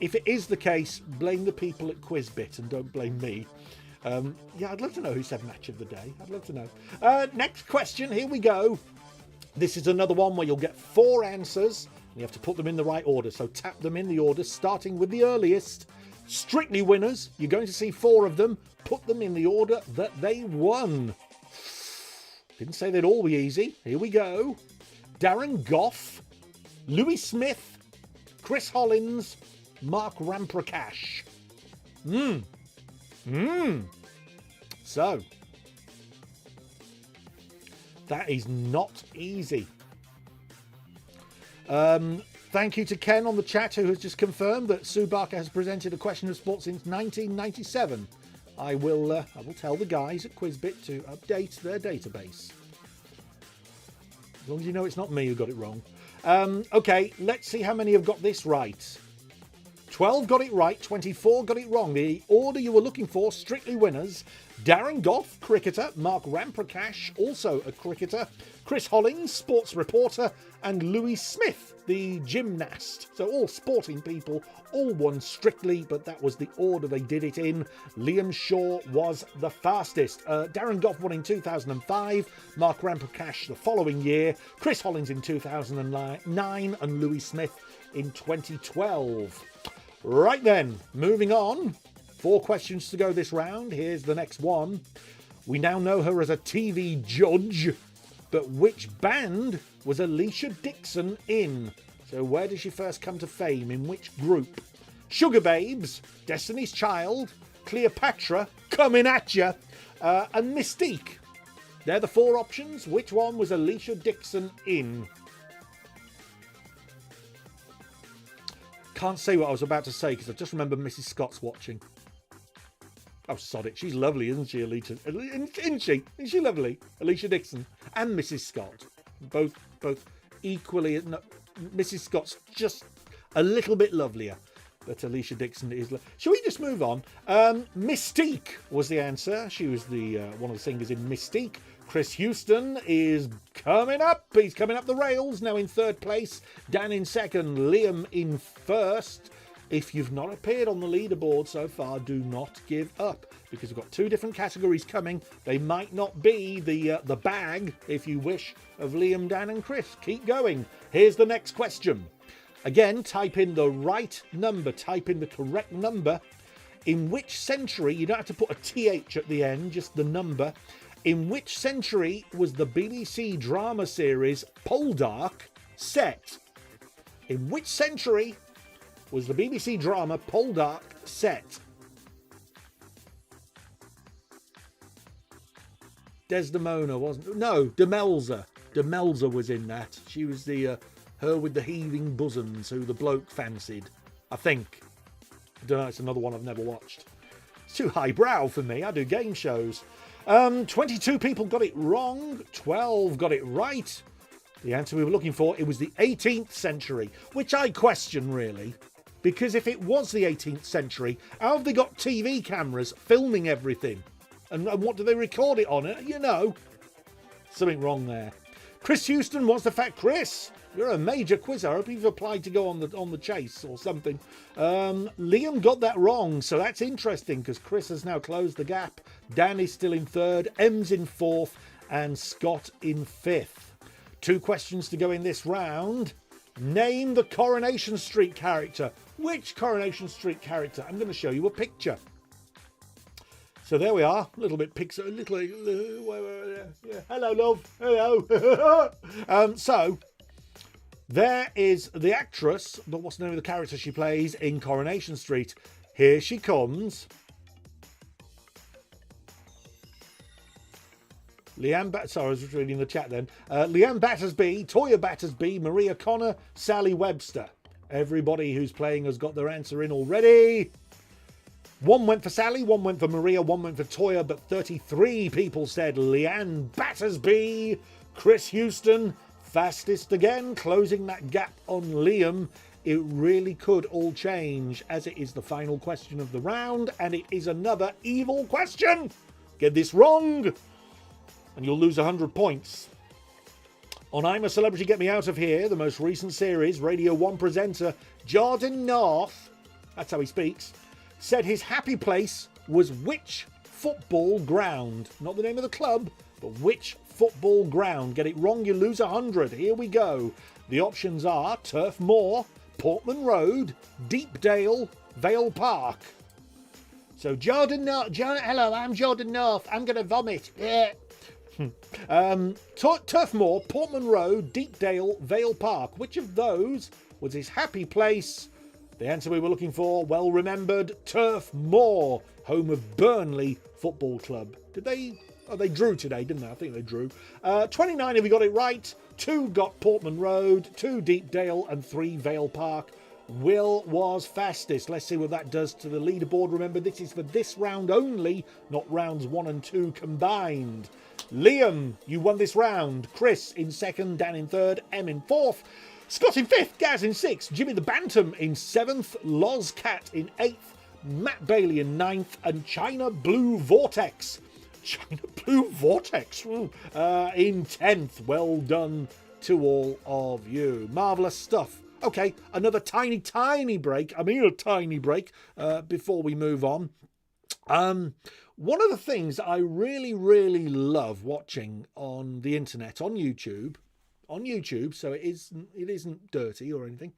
If it is the case, blame the people at Quizbit and don't blame me. Yeah, I'd love to know who said match of the day. I'd love to know. Next question, here we go. This is another one where you'll get 4 answers. You have to put them in the right order, so tap them in the order, starting with the earliest. Strictly winners. You're going to see 4 of them. Put them in the order that they won. Didn't say they'd all be easy. Here we go. Darren Goff, Louis Smith, Chris Hollins, Mark Ramprakash. So, that is not easy. Thank you to Ken on the chat who has just confirmed that Sue Barker has presented a question of sport since 1997. I will tell the guys at Quizbit to update their database. As long as you know it's not me who got it wrong. Okay, let's see how many have got this right. 12 got it right, 24 got it wrong. The order you were looking for, strictly winners. Darren Goff, cricketer. Mark Ramprakash, also a cricketer. Chris Hollins, sports reporter. And Louis Smith, the gymnast. So all sporting people, all won strictly, but that was the order they did it in. Liam Shaw was the fastest. Darren Goff won in 2005. Mark Ramprakash the following year. Chris Hollins in 2009. And Louis Smith in 2012. Right then, moving on. 4 questions to go this round. Here's the next one. We now know her as a TV judge, but which band was Alicia Dixon in? So where did she first come to fame? In which group? Sugar Babes, Destiny's Child, Cleopatra, coming at ya, and Mystique. They're the 4 options. Which one was Alicia Dixon in? Can't say what I was about to say because I just remember Mrs. Scott's watching. Oh, sod it. She's lovely, isn't she, Alicia? Isn't she? Isn't she lovely? Alicia Dixon and Mrs. Scott. Both equally. No, Mrs. Scott's just a little bit lovelier. But Alicia Dixon is... Shall we just move on? Mystique was the answer. She was the one of the singers in Mystique. Chris Houston is coming up. He's coming up the rails, now in 3rd place. Dan in 2nd. Liam in 1st. If you've not appeared on the leaderboard so far, do not give up. Because we've got 2 different categories coming. They might not be the bag, if you wish, of Liam, Dan and Chris. Keep going. Here's the next question. Again, type in the right number, type in the correct number. In which century, you don't have to put a TH at the end, just the number. In which century was the BBC drama series Poldark set? In which century was the BBC drama Poldark set? Desdemona wasn't... No, Demelza. Demelza was in that. She was the... her with the heaving bosoms who the bloke fancied, I think. I don't know, it's another one I've never watched. It's too highbrow for me. I do game shows. 22 people got it wrong. 12 got it right. The answer we were looking for, it was the 18th century, which I question, really. Because if it was the 18th century, how have they got TV cameras filming everything? And what do they record it on? You know, something wrong there. Chris Houston wants the fact. Chris, you're a major quizzer. I hope you've applied to go on the chase or something. Liam got that wrong, so that's interesting because Chris has now closed the gap. Dan is still in 3rd, Em's in 4th, and Scott in 5th. 2 questions to go in this round. Name the Coronation Street character. Which Coronation Street character? I'm going to show you a picture. So there we are, a little bit pixel, hello love, hello. So there is the actress, but what's the name of the character she plays in Coronation Street? Here she comes. Sorry, I was reading the chat then. Leanne Battersby, Toya Battersby, Maria Connor, Sally Webster. Everybody who's playing has got their answer in already. 1 went for Sally, 1 went for Maria, 1 went for Toya, but 33 people said Leanne Battersby. Chris Houston, fastest again, closing that gap on Liam. It really could all change, as it is the final question of the round, and it is another evil question. Get this wrong, and you'll lose 100 points. On I'm a Celebrity, Get Me Out of Here, the most recent series, Radio 1 presenter Jordan North, that's how he speaks, said his happy place was which football ground? Not the name of the club, but which football ground? Get it wrong, you lose 100. Here we go. The options are Turf Moor, Portman Road, Deepdale, Vale Park. So Jordan North, hello, I'm Jordan North. I'm going to vomit. Yeah. Turf Moor, Portman Road, Deepdale, Vale Park. Which of those was his happy place? The answer we were looking for, well remembered, Turf Moor, home of Burnley Football Club. Did they... Oh, they drew today, didn't they? I think they drew. 29 if we got it right. 2 got Portman Road, 2 Deepdale, and 3 Vale Park. Will was fastest. Let's see what that does to the leaderboard. Remember, this is for this round only, not rounds 1 and 2 combined. Liam, you won this round. Chris in 2nd, Dan in 3rd, Em in 4th. Scott in 5th, Gaz in 6th, Jimmy the Bantam in 7th, Loz Cat in 8th, Matt Bailey in 9th, and China Blue Vortex. In 10th. Well done to all of you. Marvellous stuff. Okay, another tiny break. I mean a tiny break before we move on. One of the things I really, really love watching on the internet, on YouTube, so it isn't dirty or anything,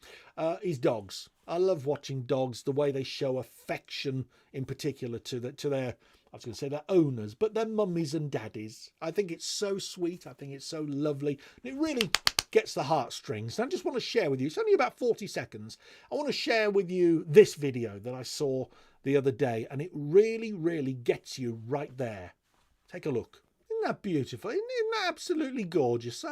is dogs. I love watching dogs, the way they show affection in particular to their, I was going to say their owners, but their mummies and daddies. I think it's so sweet. I think it's so lovely. And it really gets the heartstrings. And I just want to share with you, it's only about 40 seconds. I want to share with you this video that I saw the other day, and it really, really gets you right there. Take a look. Isn't that beautiful? Isn't that absolutely gorgeous?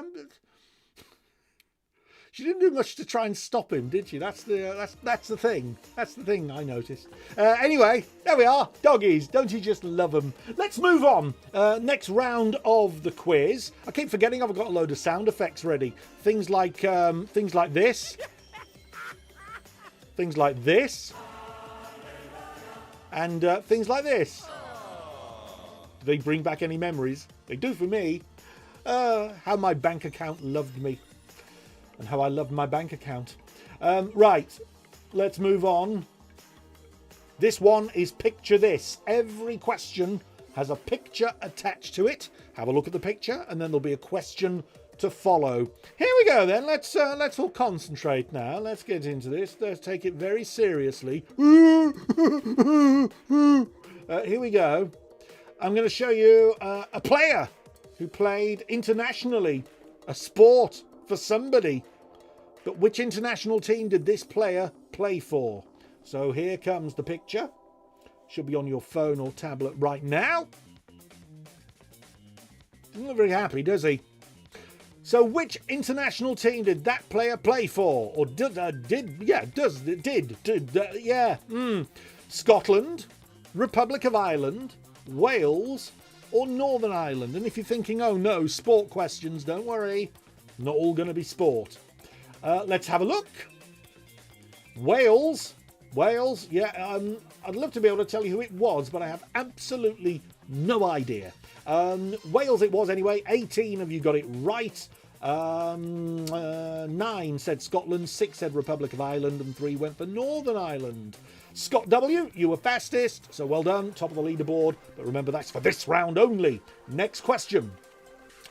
She didn't do much to try and stop him, did she? That's the thing. That's the thing I noticed. Anyway, there we are. Doggies. Don't you just love them? Let's move on. Next round of the quiz. I keep forgetting I've got a load of sound effects ready. Things like this. Things like this. And things like this. Do they bring back any memories? They do for me. How my bank account loved me. And how I loved my bank account. Right, let's move on. This one is picture this. Every question has a picture attached to it. Have a look at the picture, and then there'll be a question to follow. Here we go then. Let's all concentrate now. Let's get into this. Let's take it very seriously. Here we go. I'm going to show you a player who played internationally, a sport for somebody. But which international team did this player play for? So here comes the picture. Should be on your phone or tablet right now. Doesn't look very happy, does he? So which international team did that player play for? Or Scotland, Republic of Ireland, Wales, or Northern Ireland? And if you're thinking, oh no, sport questions, don't worry. Not all going to be sport. Let's have a look. Wales, yeah, I'd love to be able to tell you who it was, but I have absolutely no idea. Wales it was anyway. 18 of you got it right. 9 said Scotland, 6 said Republic of Ireland, and 3 went for Northern Ireland. Scott W, you were fastest, so well done, top of the leaderboard. But remember, that's for this round only. Next question.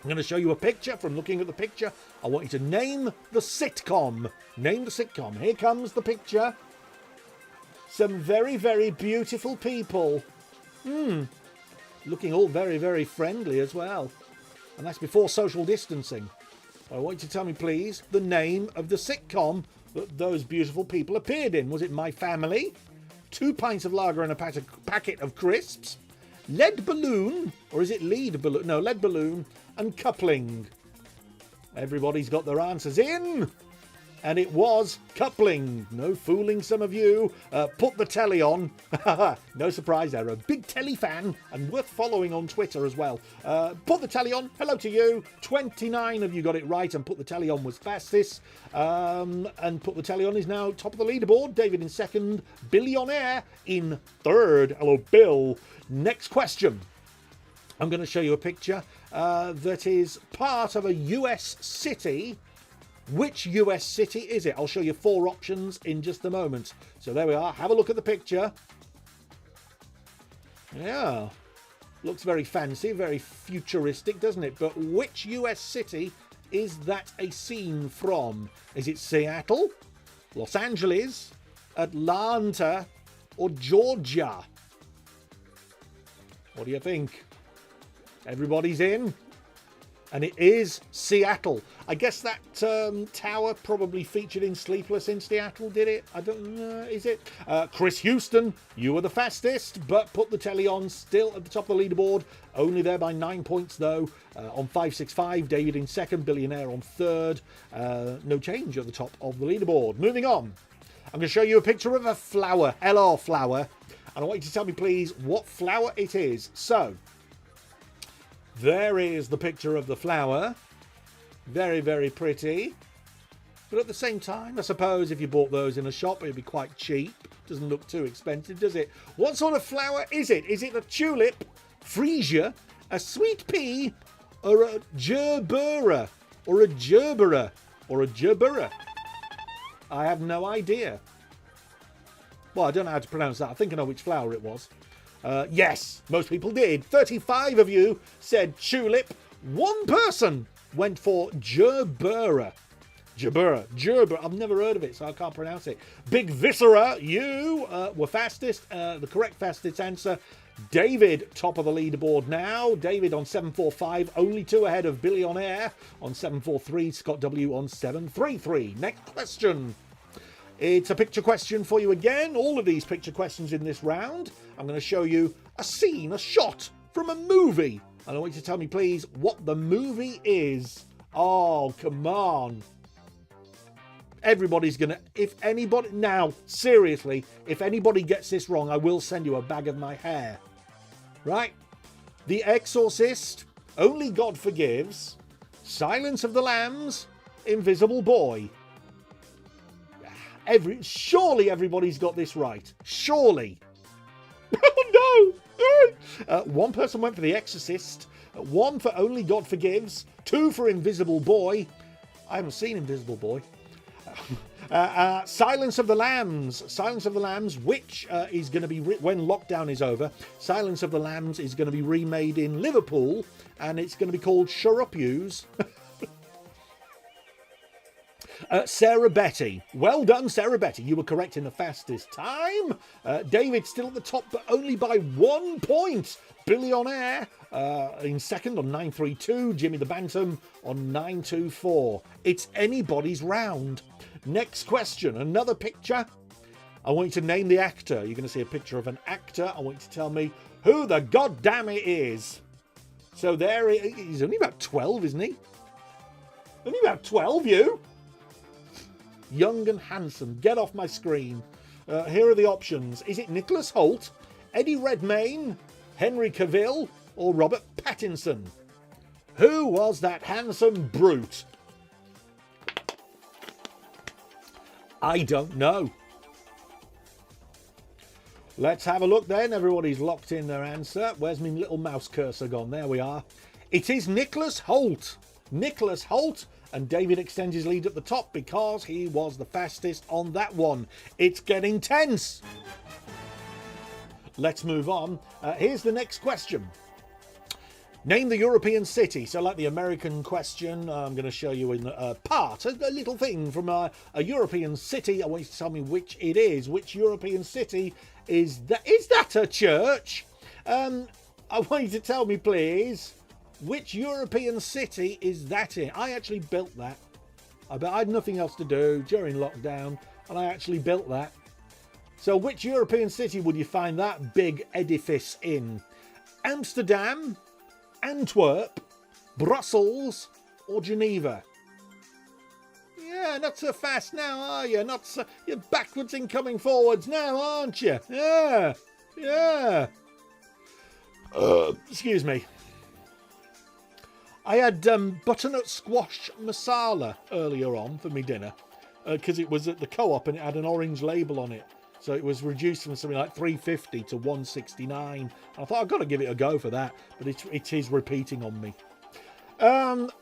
I'm going to show you a picture. From looking at the picture, I want you to name the sitcom. Name the sitcom. Here comes the picture. Some very, very beautiful people. Looking all very, very friendly as well. And that's before social distancing. I want you to tell me, please, the name of the sitcom that those beautiful people appeared in. Was it My Family? 2 pints of lager and a packet of crisps? Lead Balloon? Or is it Lead Balloon? No, Lead Balloon and Coupling. Everybody's got their answers in. And it was Coupling. No fooling some of you. Put the telly on. No surprise there. A big telly fan and worth following on Twitter as well. Put the telly on. Hello to you. 29 of you got it right, and Put the telly on was fastest. And Put the telly on is now top of the leaderboard. David in second. Billionaire in third. Hello, Bill. Next question. I'm going to show you a picture that is part of a US city. Which US city is it? I'll show you 4 options in just a moment. So there we are. Have a look at the picture. Yeah. Looks very fancy, very futuristic, doesn't it? But which US city is that a scene from? Is it Seattle, Los Angeles, Atlanta, or Georgia? What do you think? Everybody's in? And it is Seattle. I guess that tower probably featured in Sleepless in Seattle, did it? I don't know. Is it? Chris Houston, you were the fastest, but Put the telly on still at the top of the leaderboard. Only there by 9 points, though. On 565, David in second, Billionaire on third. No change at the top of the leaderboard. Moving on. I'm going to show you a picture of a flower. Hello, flower. And I want you to tell me, please, what flower it is. So, there is the picture of the flower. Very, very pretty. But at the same time, I suppose if you bought those in a shop, it'd be quite cheap. Doesn't look too expensive, does it? What sort of flower is it? Is it a tulip, freesia, a sweet pea, or a gerbera? Or a gerbera? Or a gerbera? I have no idea. Well, I don't know how to pronounce that. I think I know which flower it was. Yes, most people did. 35 of you said tulip. 1 person went for gerbera. Gerbera. I've never heard of it, so I can't pronounce it. Big Viscera, you were fastest. The correct fastest answer. David, top of the leaderboard now. David on 745, only 2 ahead of Billionaire on 743. Scott W on 733. Next question. It's a picture question for you again. All of these picture questions in this round. I'm going to show you a scene, a shot from a movie. And I want you to tell me, please, what the movie is. Oh, come on. Everybody's gonna, if anybody, now, seriously, if anybody gets this wrong, I will send you a bag of my hair. Right? The Exorcist, Only God Forgives, Silence of the Lambs, Invisible Boy. Surely everybody's got this right. Surely. Oh no! One person went for The Exorcist, one for Only God Forgives, two for Invisible Boy. I haven't seen Invisible Boy. Silence of the Lambs, which is going to be, when lockdown is over, Silence of the Lambs is going to be remade in Liverpool, and it's going to be called Shut Up Yous. Sarah Betty. Well done, Sarah Betty. You were correct in the fastest time. David still at the top, but only by 1 point. Billy on Air in second on 932. Jimmy the Bantam on 924. It's anybody's round. Next question. Another picture. I want you to name the actor. You're going to see a picture of an actor. I want you to tell me who the goddamn it is. So there he's only about 12, isn't he? Only about 12, you. Young and handsome. Get off my screen. Here are the options. Is it Nicholas Hoult, Eddie Redmayne, Henry Cavill, or Robert Pattinson? Who was that handsome brute? I don't know. Let's have a look then. Everybody's locked in their answer. Where's my little mouse cursor gone? There we are. It is Nicholas Hoult. Nicholas Hoult. And David extends his lead at the top because he was the fastest on that one. It's getting tense. Let's move on. Here's the next question. Name the European city. So like the American question, I'm going to show you in a little thing from a European city. I want you to tell me which it is. Which European city is that? Is that a church? I want you to tell me, please. Which European city is that in? I actually built that. I had nothing else to do during lockdown, and I actually built that. So which European city would you find that big edifice in? Amsterdam, Antwerp, Brussels, or Geneva? Yeah, not so fast now, are you? Not so, you're backwards in coming forwards now, aren't you? Yeah, yeah. Excuse me. I had butternut squash masala earlier on for me dinner because it was at the Co-op and it had an orange label on it. So it was reduced from something like $3.50 to $1.69. I thought I've got to give it a go for that, but it is repeating on me.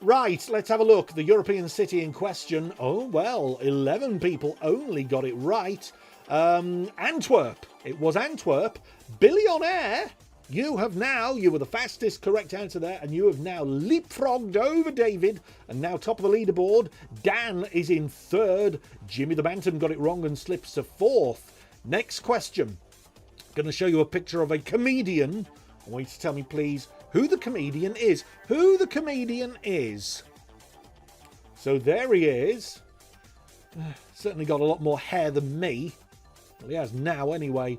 Right, let's have a look. The European city in question. Oh, well, 11 people only got it right. Antwerp. It was Antwerp. Billy on Air. You were the fastest correct answer there, and you have now leapfrogged over David, and now top of the leaderboard. Dan is in third. Jimmy the Bantam got it wrong and slips to fourth. Next question. Going to show you a picture of a comedian. I want you to tell me, please, who the comedian is. Who the comedian is. So there he is. Certainly got a lot more hair than me. Well, he has now anyway.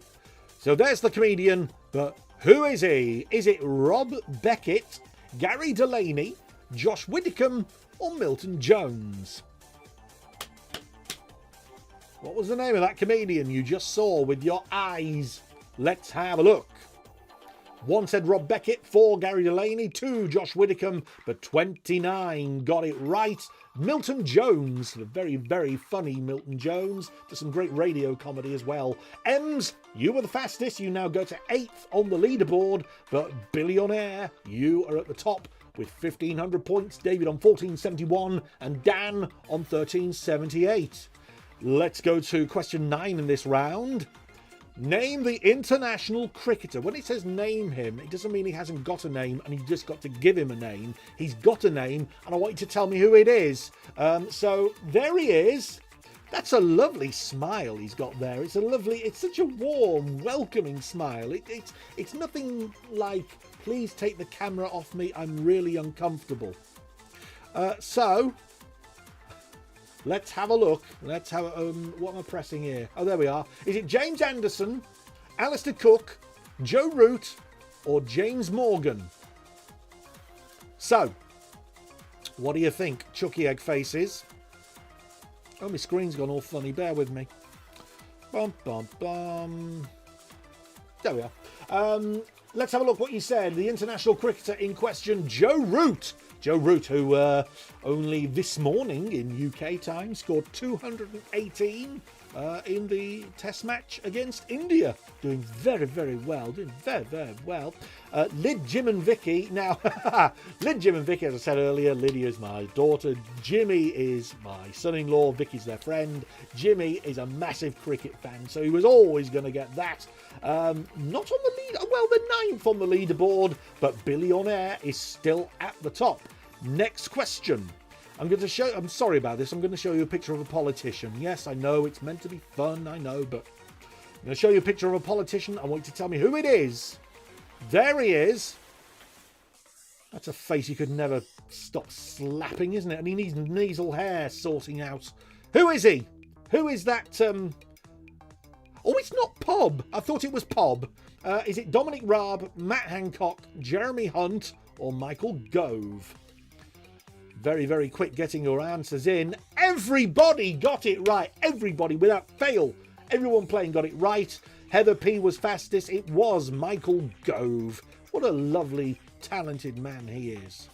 So there's the comedian, but who is he? Is it Rob Beckett, Gary Delaney, Josh Widdicombe, or Milton Jones? What was the name of that comedian you just saw with your eyes? Let's have a look. 1 said Rob Beckett, 4 Gary Delaney, 2 Josh Widdicombe, but 29 got it right. Milton Jones, the very, very funny Milton Jones, does some great radio comedy as well. Ems, you were the fastest. You now go to 8th on the leaderboard, but Billy on Air, you are at the top with 1,500 points. David on 1,471 and Dan on 1,378. Let's go to question 9 in this round. Name the international cricketer. When it says name him, it doesn't mean he hasn't got a name and you've just got to give him a name. He's got a name and I want you to tell me who it is. So there he is. That's a lovely smile he's got there. It's such a warm, welcoming smile. It's nothing like, please take the camera off me, I'm really uncomfortable. So let's have a look. Let's have what am I pressing here? Oh, there we are. Is it James Anderson, Alistair Cook, Joe Root, or James Morgan? So, what do you think, Chucky Egg Faces? Oh, my screen's gone all funny. Bear with me. Bum, bum, bum. There we are. Let's have a look what you said. The international cricketer in question, Joe Root. Joe Root, who only this morning in UK time scored 218 in the test match against India. Doing very, very well. Doing very, very well. Lyd, Jim and Vicky. Now, Lyd, Jim and Vicky, as I said earlier, Lydia is my daughter. Jimmy is my son-in-law. Vicky's their friend. Jimmy is a massive cricket fan, so he was always going to get that. Not on the lead. Well, they're ninth on the leaderboard, but Billy on Air is still at the top. Next question. I'm sorry about this. I'm going to show you a picture of a politician. Yes, I know it's meant to be fun. I know, but I'm going to show you a picture of a politician. I want you to tell me who it is. There he is. That's a face you could never stop slapping, isn't it? And he needs nasal hair sorting out. Who is he? Who is that? Oh, it's not Pob. I thought it was Pob. Is it Dominic Raab, Matt Hancock, Jeremy Hunt, or Michael Gove? Very, very quick getting your answers in. Everybody got it right. Everybody, without fail. Everyone playing got it right. Heather P was fastest. It was Michael Gove. What a lovely, talented man he is.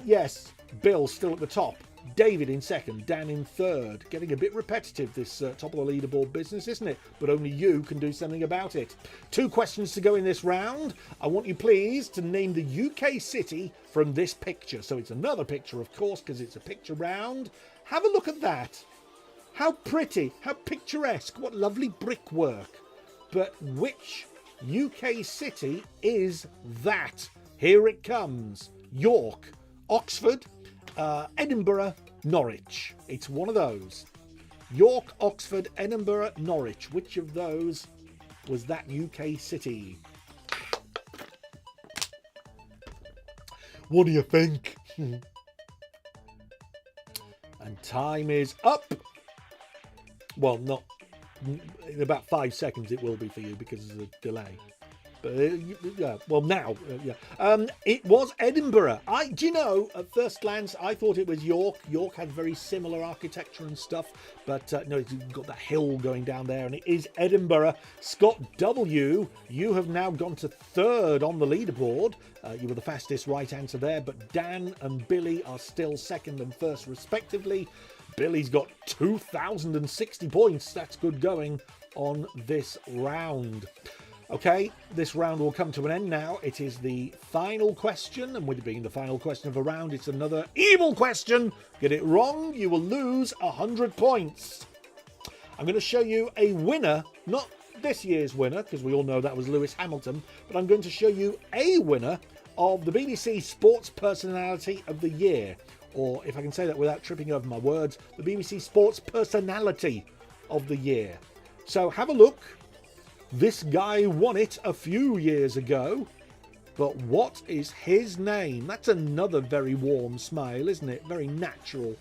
Yes, Bill still at the top. David in second, Dan in third. Getting a bit repetitive, this top of the leaderboard business, isn't it? But only you can do something about it. 2 questions to go in this round. I want you, please, to name the UK city from this picture. So it's another picture, of course, because it's a picture round. Have a look at that. How pretty, how picturesque, what lovely brickwork. But which UK city is that? Here it comes. York, Oxford, Edinburgh, Norwich. It's one of those. York, Oxford, Edinburgh, Norwich. Which of those was that UK city? What do you think? And time is up. Well, not in about 5 seconds it will be for you because there's a delay. But yeah, well now, yeah. It was Edinburgh. Do you know, at first glance, I thought it was York. York had very similar architecture and stuff, but no, it's got that hill going down there, and it is Edinburgh. Scott W., you have now gone to third on the leaderboard. You were the fastest right answer there, but Dan and Billy are still second and first, respectively. Billy's got 2,060 points. That's good going on this round. Okay, this round will come to an end now. It is the final question, and with it being the final question of a round, it's another evil question. Get it wrong, you will lose 100 points. I'm going to show you a winner, not this year's winner, because we all know that was Lewis Hamilton, but I'm going to show you a winner of the BBC Sports Personality of the Year, or if I can say that without tripping over my words, the BBC Sports Personality of the Year. So have a look. This guy won it a few years ago, but what is his name? That's another very warm smile, isn't it? Very natural.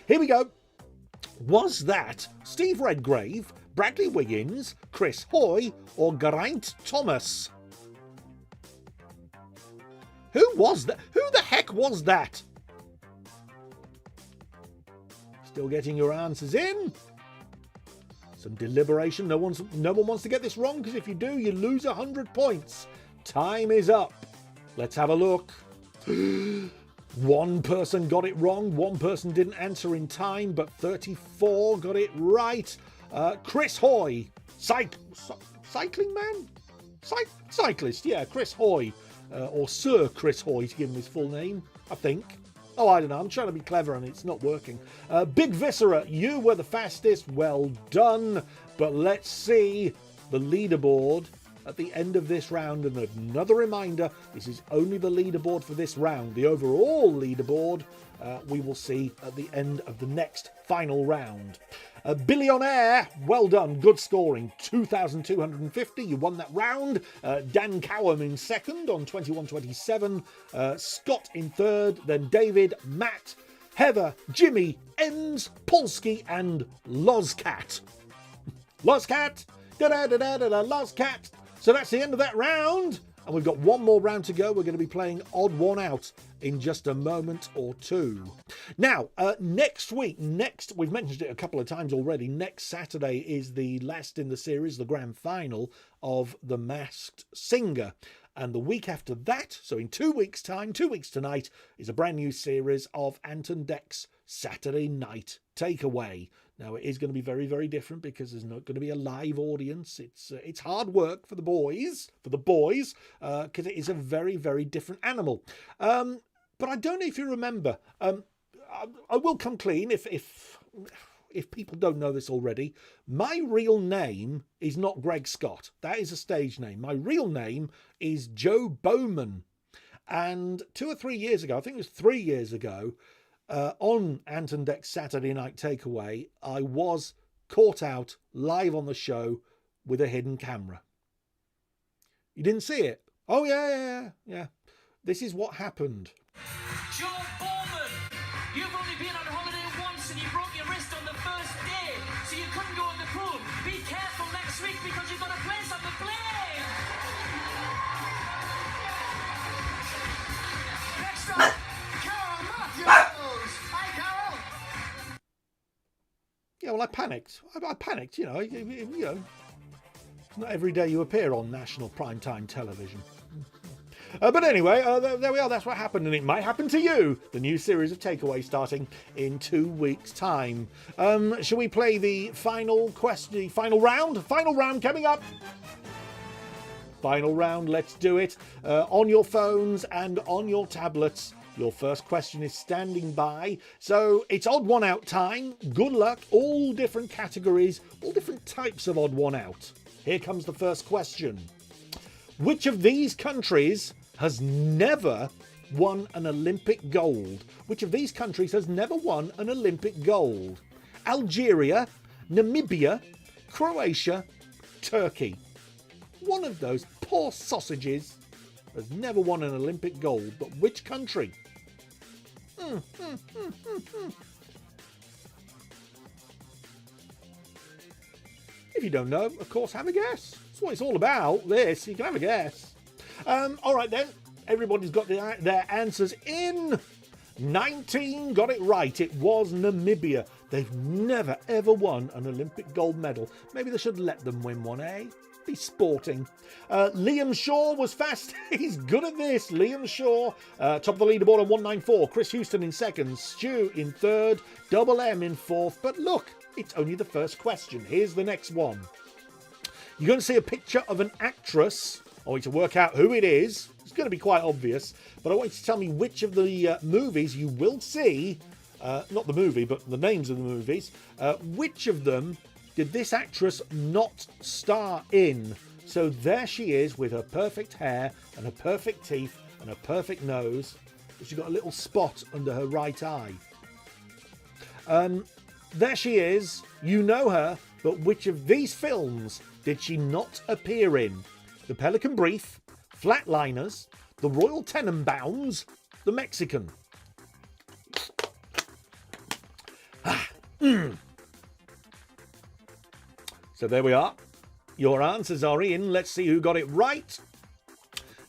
Here we go. Was that Steve Redgrave, Bradley Wiggins, Chris Hoy, or Geraint Thomas? Who was that? Who the heck was that? Still getting your answers in. Some deliberation. No one wants to get this wrong, because if you do, you lose 100 points. Time is up. Let's have a look. One person got it wrong. One person didn't answer in time, but 34 got it right. Chris Hoy. Cycling man? Cyclist, yeah, Chris Hoy. Or Sir Chris Hoy, to give him his full name, I think. Oh, I don't know. I'm trying to be clever and it's not working. Big Viscera, you were the fastest. Well done. But let's see the leaderboard at the end of this round. And another reminder, this is only the leaderboard for this round. The overall leaderboard we will see at the end of the next final round. Billy on Air, well done, good scoring, 2,250, you won that round. Dan Cowham in second on 21.27, Scott in third, then David, Matt, Heather, Jimmy, Ems, Polsky and Lozcat. Lozcat, da-da-da-da-da-da, Lozcat. So that's the end of that round. And we've got one more round to go. We're going to be playing Odd One Out in just a moment or two. Now, next week, we've mentioned it a couple of times already, next Saturday is the last in the series, the grand final of The Masked Singer. And the week after that, so in 2 weeks' time, 2 weeks tonight, is a brand new series of Anton Deck's Saturday Night Takeaway. Now, it is going to be very, very different because there's not going to be a live audience. It's hard work for the boys, because it is a very, very different animal. But I don't know if you remember. I will come clean if people don't know this already. My real name is not Greg Scott. That is a stage name. My real name is Joe Bowman. And 2 or 3 years ago, I think it was 3 years ago, on Anton Deck's Saturday Night Takeaway, I was caught out live on the show with a hidden camera. You didn't see it? Oh, yeah. This is what happened. Joe Bowman, you've only been on holiday once and you broke your wrist on the first day, so you couldn't go in the pool. Be careful next week because you've got a place on the plane. Next up, Carol Matthews. Hi, Carol. Yeah, well, I panicked. I panicked, you know. Not every day you appear on national primetime television. But anyway, there we are. That's what happened, and it might happen to you. The new series of Takeaway starting in 2 weeks' time. Shall we play the final question? Final round? Final round coming up. Final round. Let's do it. On your phones and on your tablets. Your first question is standing by. So it's Odd One Out time. Good luck. All different categories, all different types of Odd One Out. Here comes the first question. Which of these countries has never won an Olympic gold? Which of these countries has never won an Olympic gold? Algeria, Namibia, Croatia, Turkey. One of those poor sausages has never won an Olympic gold, but which country? If you don't know, of course, have a guess. That's what it's all about, this. You can have a guess. All right, then. Everybody's got their answers in. 19 got it right. It was Namibia. They've never, ever won an Olympic gold medal. Maybe they should let them win one, eh? Be sporting. Liam Shaw was fast. He's good at this. Liam Shaw, top of the leaderboard on 194. Chris Houston in second. Stu in third. Double M in fourth. But look, it's only the first question. Here's the next one. You're going to see a picture of an actress. I want you to work out who it is. It's going to be quite obvious. But I want you to tell me which of the movies you will see. Not the movie, but the names of the movies. Which of them did this actress not star in? So there she is with her perfect hair and her perfect teeth and her perfect nose. She's got a little spot under her right eye. There she is. You know her. But which of these films did she not appear in? The Pelican Brief, Flatliners, The Royal Tenenbaums, The Mexican. So there we are. Your answers are in. Let's see who got it right.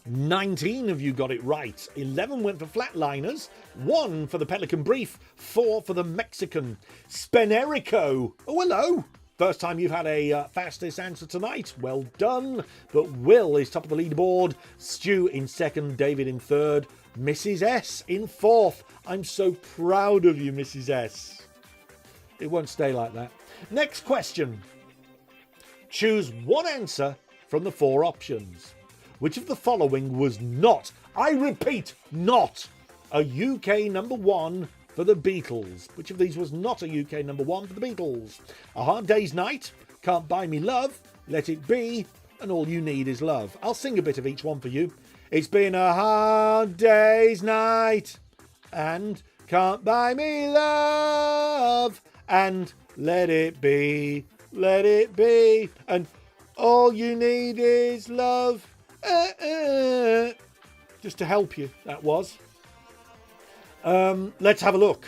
19 of you got it right. 11 went for Flatliners, 1 for The Pelican Brief, 4 for The Mexican. Spenerico. Oh, hello. First time you've had a fastest answer tonight. Well done. But Will is top of the leaderboard. Stu in second. David in third. Mrs. S in fourth. I'm so proud of you, Mrs. S. It won't stay like that. Next question. Choose one answer from the 4 options. Which of the following was not, I repeat, not a UK number 1 for the Beatles? Which of these was not a UK number 1 for the Beatles? A Hard Day's Night, Can't Buy Me Love, Let It Be, and All You Need Is Love. I'll sing a bit of each one for you. It's been a hard day's night, and can't buy me love, and let it be, and all you need is love. Just to help you, that was. Let's have a look.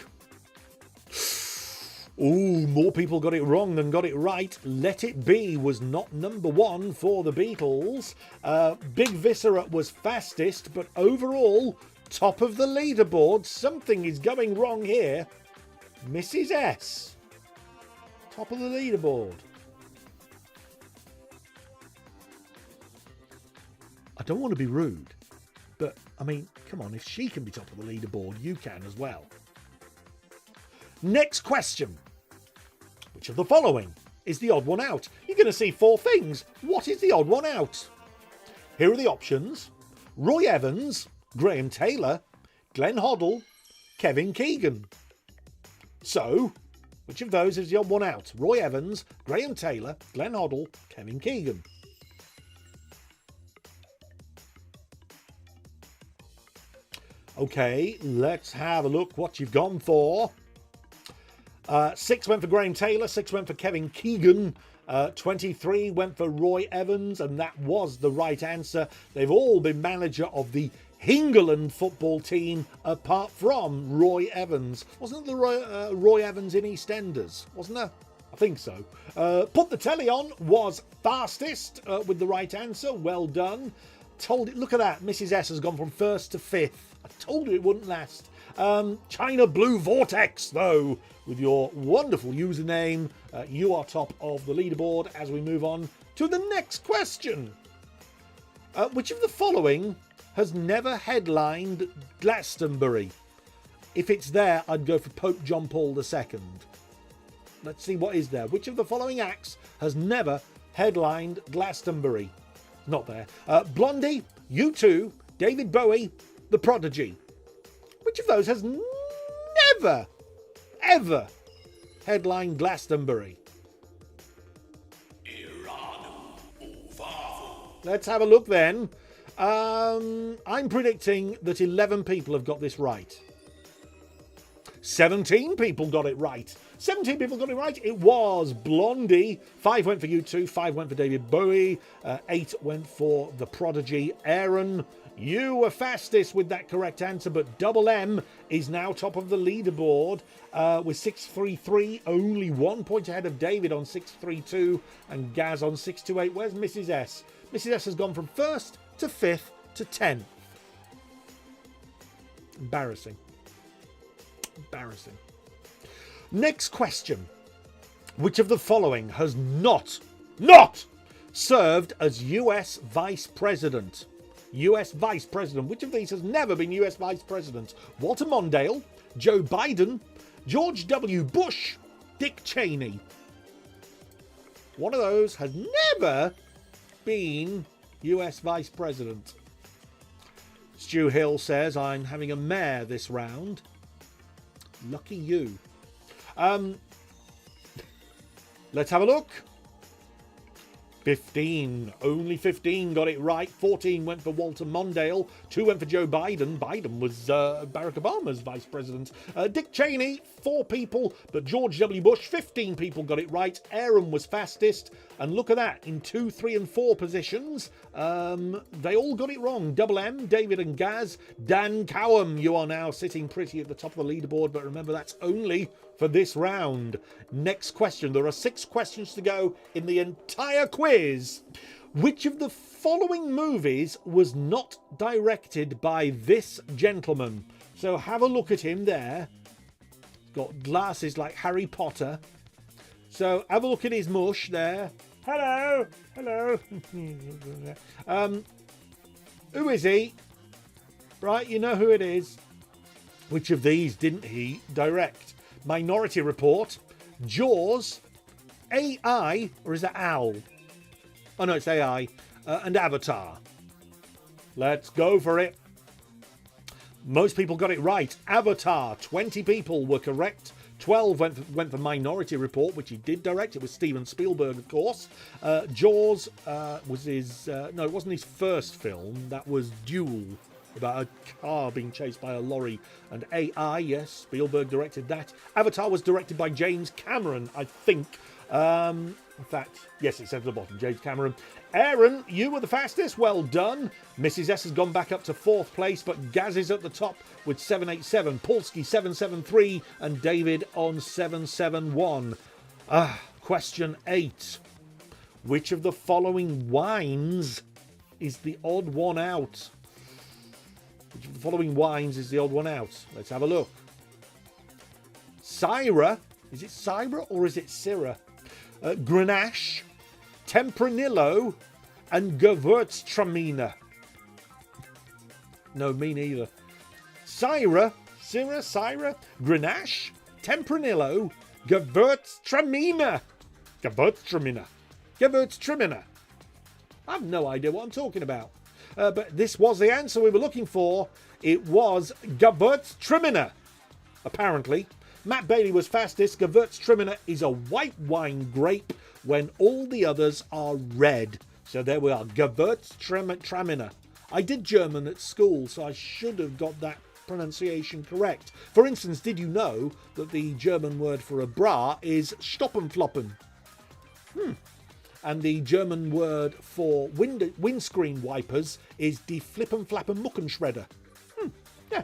Ooh, more people got it wrong than got it right. Let It Be was not number 1 for the Beatles. Big Viscera was fastest, but overall, top of the leaderboard. Something is going wrong here. Mrs. S. Top of the leaderboard. I don't want to be rude, but, I mean, come on, if she can be top of the leaderboard, you can as well. Next question. Which of the following is the odd one out? You're going to see 4 things. What is the odd one out? Here are the options. Roy Evans, Graham Taylor, Glenn Hoddle, Kevin Keegan. So, which of those is the odd one out? Roy Evans, Graham Taylor, Glenn Hoddle, Kevin Keegan. Okay, let's have a look what you've gone for. 6 went for Graham Taylor, 6 went for Kevin Keegan, 23 went for Roy Evans, and that was the right answer. They've all been manager of the Hingerland football team, apart from Roy Evans. Wasn't the Roy Evans in EastEnders? Wasn't there? I think so. Put the Telly On was fastest with the right answer. Well done. Told it. Look at that. Mrs. S has gone from 1st to 5th. I told you it wouldn't last. China Blue Vortex, though, with your wonderful username, you are top of the leaderboard as we move on to the next question. Which of the following has never headlined Glastonbury? If it's there, I'd go for Pope John Paul II. Let's see what is there. Which of the following acts has never headlined Glastonbury? Not there. Blondie, U2, David Bowie, The Prodigy. Which of those has never, ever headlined Glastonbury? Let's have a look then. I'm predicting that 11 people have got this right. 17 people got it right. 17 people got it right. It was Blondie. 5 went for U2. 5 went for David Bowie. 8 went for The Prodigy. Aaron, you were fastest with that correct answer, but Double M is now top of the leaderboard with 633, only 1 point ahead of David on 632 and Gaz on 628. Where's Mrs. S? Mrs. S has gone from 1st to 5th to 10th. Embarrassing. Embarrassing. Next question. Which of the following has not served as US Vice President? US Vice President. Which of these has never been US Vice President? Walter Mondale, Joe Biden, George W. Bush, Dick Cheney. One of those has never been US Vice President. Stu Hill says, I'm having a mare this round. Lucky you. Let's have a look. 15. Only 15 got it right. 14 went for Walter Mondale. 2 went for Joe Biden. Biden was Barack Obama's vice president. Dick Cheney, 4 people. But George W. Bush, 15 people got it right. Aaron was fastest. And look at that. In 2, 3 and 4 positions, they all got it wrong. Double M, David and Gaz. Dan Cowham, you are now sitting pretty at the top of the leaderboard. But remember, that's only for this round. Next question. There are 6 questions to go in the entire quiz. Which of the following movies was not directed by this gentleman? So have a look at him there. He's got glasses like Harry Potter. So have a look at his mush there. Hello. Hello. Who is he? Right, you know who it is. Which of these didn't he direct? Minority Report, Jaws, AI, or is that Owl? Oh no, it's AI, and Avatar. Let's go for it. Most people got it right. Avatar, 20 people were correct. 12 went for Minority Report, which he did direct. It was Steven Spielberg, of course. Jaws was his... no, it wasn't his first film. That was Duel, about a car being chased by a lorry. And AI, yes, Spielberg directed that. Avatar was directed by James Cameron, I think. In fact, yes, it says at the bottom, James Cameron. Aaron, you were the fastest. Well done. Mrs. S has gone back up to 4th place, but Gaz is at the top with 787, Polsky 773, and David on 771. Question 8. Which of the following wines is the odd one out? Which of the following wines is the odd one out? Let's have a look. Syrah. Is it Syrah or is it Syrah? Grenache, Tempranillo, and Gewürztraminer. No, me neither. Syrah, Grenache, Tempranillo, Gewürztraminer. I have no idea what I'm talking about. But this was the answer we were looking for. It was Gewürztraminer, apparently. Matt Bailey was fastest. Gewürztraminer is a white wine grape when all the others are red. So there we are, Gewürztraminer. I did German at school, so I should have got that pronunciation correct. For instance, did you know that the German word for a bra is Stoppenfloppen? And the German word for windscreen wipers is Die Flippenflappen-Muckenschredder.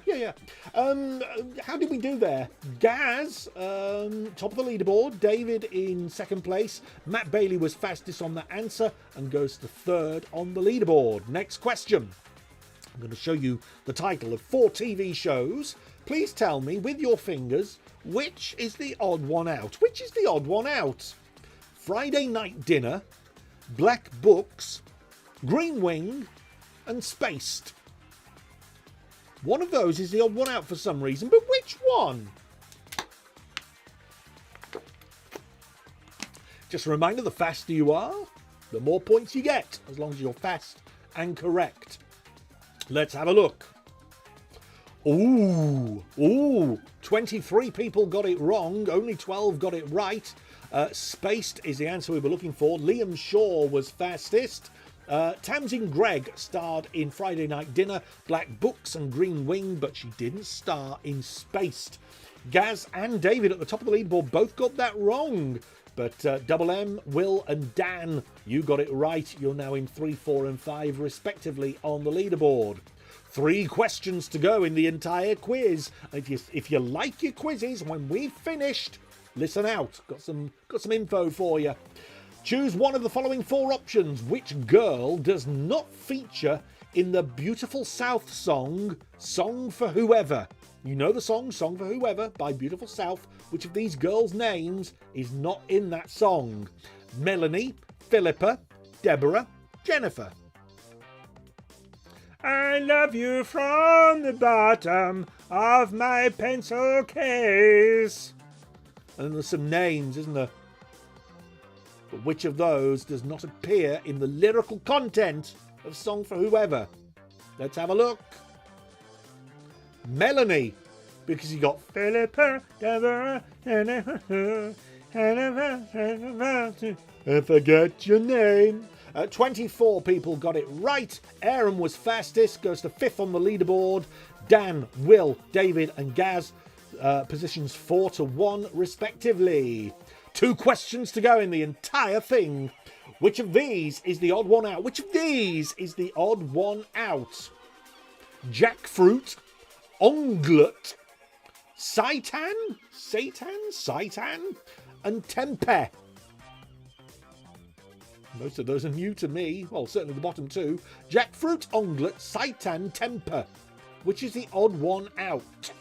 Yeah. How did we do there? Gaz, top of the leaderboard. David in 2nd place. Matt Bailey was fastest on that answer and goes to 3rd on the leaderboard. Next question. I'm going to show you the title of 4 TV shows. Please tell me with your fingers which is the odd one out. Which is the odd one out? Friday Night Dinner, Black Books, Green Wing, and Spaced. One of those is the odd one out for some reason, but which one? Just a reminder, the faster you are, the more points you get, as long as you're fast and correct. Let's have a look. Ooh, 23 people got it wrong, only 12 got it right. Spaced is the answer we were looking for. Liam Shaw was fastest. Tamsin Gregg starred in Friday Night Dinner, Black Books and Green Wing, but she didn't star in Spaced. Gaz and David at the top of the leaderboard both got that wrong. But Double M, Will and Dan, you got it right. You're now in 3, 4 and 5 respectively on the leaderboard. 3 questions to go in the entire quiz. If you like your quizzes, when we've finished, listen out. Got some info for you. Choose one of the following 4 options. Which girl does not feature in the Beautiful South song, Song for Whoever? You know the song, Song for Whoever, by Beautiful South. Which of these girls' names is not in that song? Melanie, Philippa, Deborah, Jennifer. I love you from the bottom of my pencil case. And there's some names, isn't there? But which of those does not appear in the lyrical content of Song for Whoever? Let's have a look. Melanie, because you got Philippa, Deborah, I forget your name. 24 people got it right. Aaron was fastest, goes to 5th on the leaderboard. Dan, Will, David and Gaz positions 4 to 1 respectively. 2 questions to go in the entire thing. Which of these is the odd one out? Which of these is the odd one out? Jackfruit, onglet, seitan, and tempeh. Most of those are new to me. Well, certainly the bottom 2. Jackfruit, onglet, seitan, tempeh. Which is the odd one out?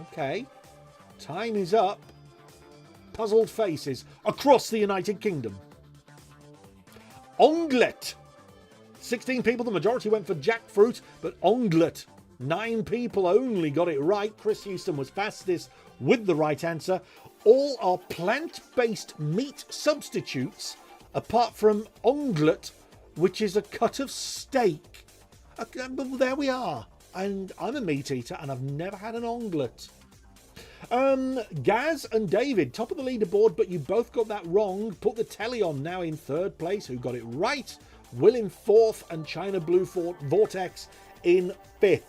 Okay. Time is up. Puzzled faces across the United Kingdom. Onglet. 16 people, the majority went for jackfruit, but onglet. 9 people only got it right. Chris Houston was fastest with the right answer. All are plant-based meat substitutes, apart from onglet, which is a cut of steak. But there we are. And I'm a meat eater, and I've never had an onglet. Gaz and David, top of the leaderboard, but you both got that wrong. Put the telly on now in 3rd place, who got it right. Will in 4th, and China Blue Vortex in 5th.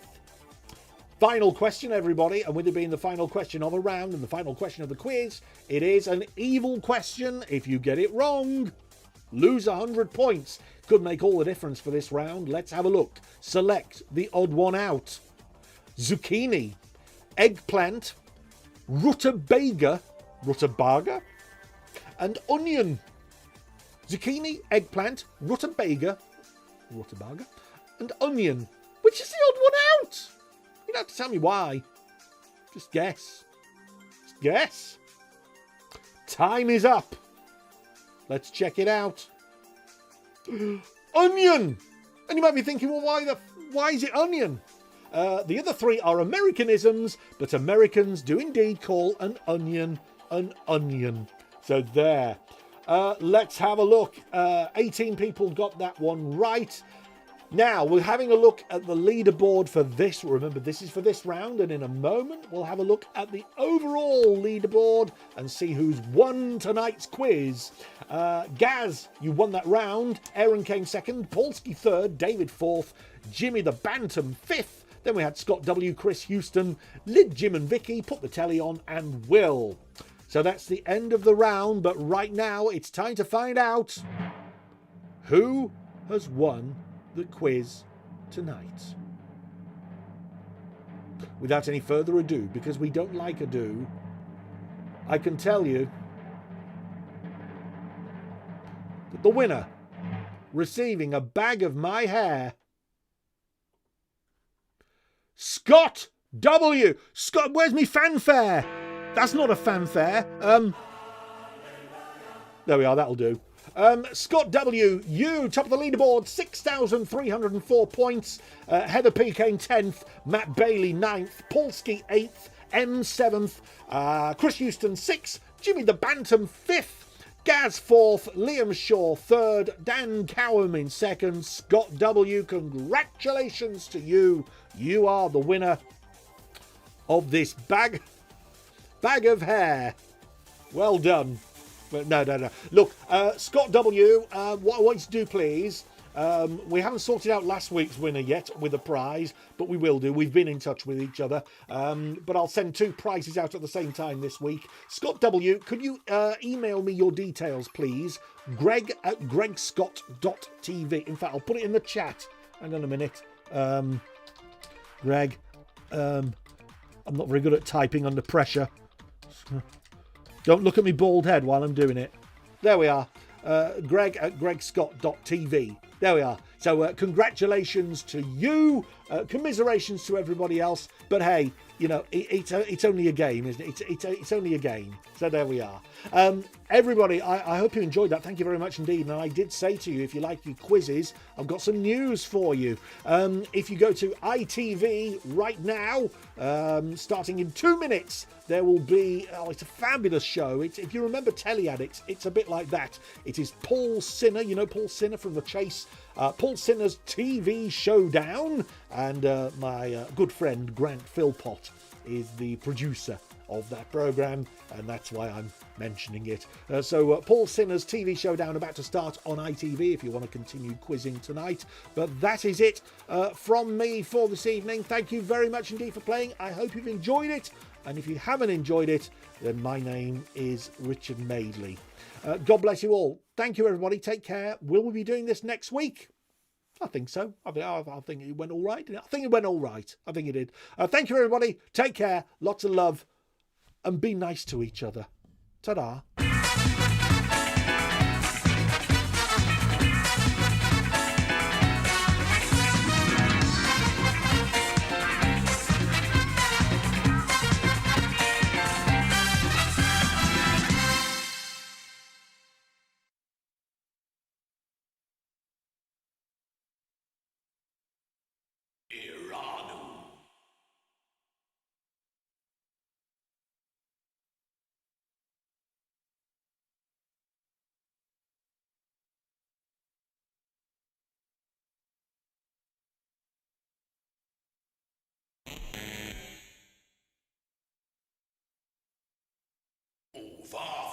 Final question, everybody, and with it being the final question of a round and the final question of the quiz, it is an evil question. If you get it wrong, lose 100 points. Could make all the difference for this round. Let's have a look. Select the odd one out. Zucchini, eggplant, rutabaga, and onion. Zucchini, eggplant, rutabaga, and onion. Which is the odd one out? You don't have to tell me why. Just guess. Just guess. Time is up. Let's check it out. Onion! And you might be thinking, well, why is it onion? The other three are Americanisms, but Americans do indeed call an onion an onion. So there. Let's have a look. 18 people got that one right. Now, we're having a look at the leaderboard for this. Remember, this is for this round, and in a moment, we'll have a look at the overall leaderboard and see who's won tonight's quiz. Gaz, you won that round. Aaron came second. Polsky third. David fourth. Jimmy the Bantam fifth. Then we had Scott W., Chris Houston, Lid, Jim and Vicky, Put the Telly On, and Will. So that's the end of the round, but right now it's time to find out who has won the quiz tonight. Without any further ado, because we don't like ado, I can tell you that the winner, receiving a bag of my hair, Scott W. Scott, where's me fanfare? That's not a fanfare. There we are, that'll do. Scott W., you, top of the leaderboard, 6,304 points. Heather P. came 10th. Matt Bailey, 9th. Polsky, 8th. M, 7th. Chris Houston, 6th. Jimmy the Bantam, 5th. Gaz, 4th. Liam Shaw, 3rd. Dan Cowham in 2nd. Scott W., congratulations to you. You are the winner of this bag of hair. Well done. No. Look, Scott W., what I want you to do, please, we haven't sorted out last week's winner yet with a prize, but we will do. We've been in touch with each other, but I'll send 2 prizes out at the same time this week. Scott W., could you email me your details, please? greg@gregscott.tv. In fact, I'll put it in the chat. Hang on a minute. Greg, I'm not very good at typing under pressure. Don't look at me bald head while I'm doing it. There we are. Greg@gregscott.tv. There we are. So congratulations to you. Commiserations to everybody else. But hey, you know, it's only a game, isn't it? It's only a game. So there we are. Everybody, I hope you enjoyed that. Thank you very much indeed. And I did say to you, if you like your quizzes, I've got some news for you. If you go to ITV right now, starting in 2 minutes, there will be, it's a fabulous show. If you remember Telly Addicts, it's a bit like that. It is Paul Sinner, you know Paul Sinner from The Chase, Paul Sinner's TV Showdown, and my good friend Grant Philpott is the producer of that programme, and that's why I'm mentioning it. So Paul Sinner's TV Showdown about to start on ITV if you want to continue quizzing tonight. But that is it from me for this evening. Thank you very much indeed for playing. I hope you've enjoyed it, and if you haven't enjoyed it, then my name is Richard Madeley. God bless you all. Thank you, everybody. Take care. Will we be doing this next week? I think so. I think it went all right. I think it went all right. I think it did. Thank you, everybody. Take care. Lots of love. And be nice to each other. Ta-da. Over.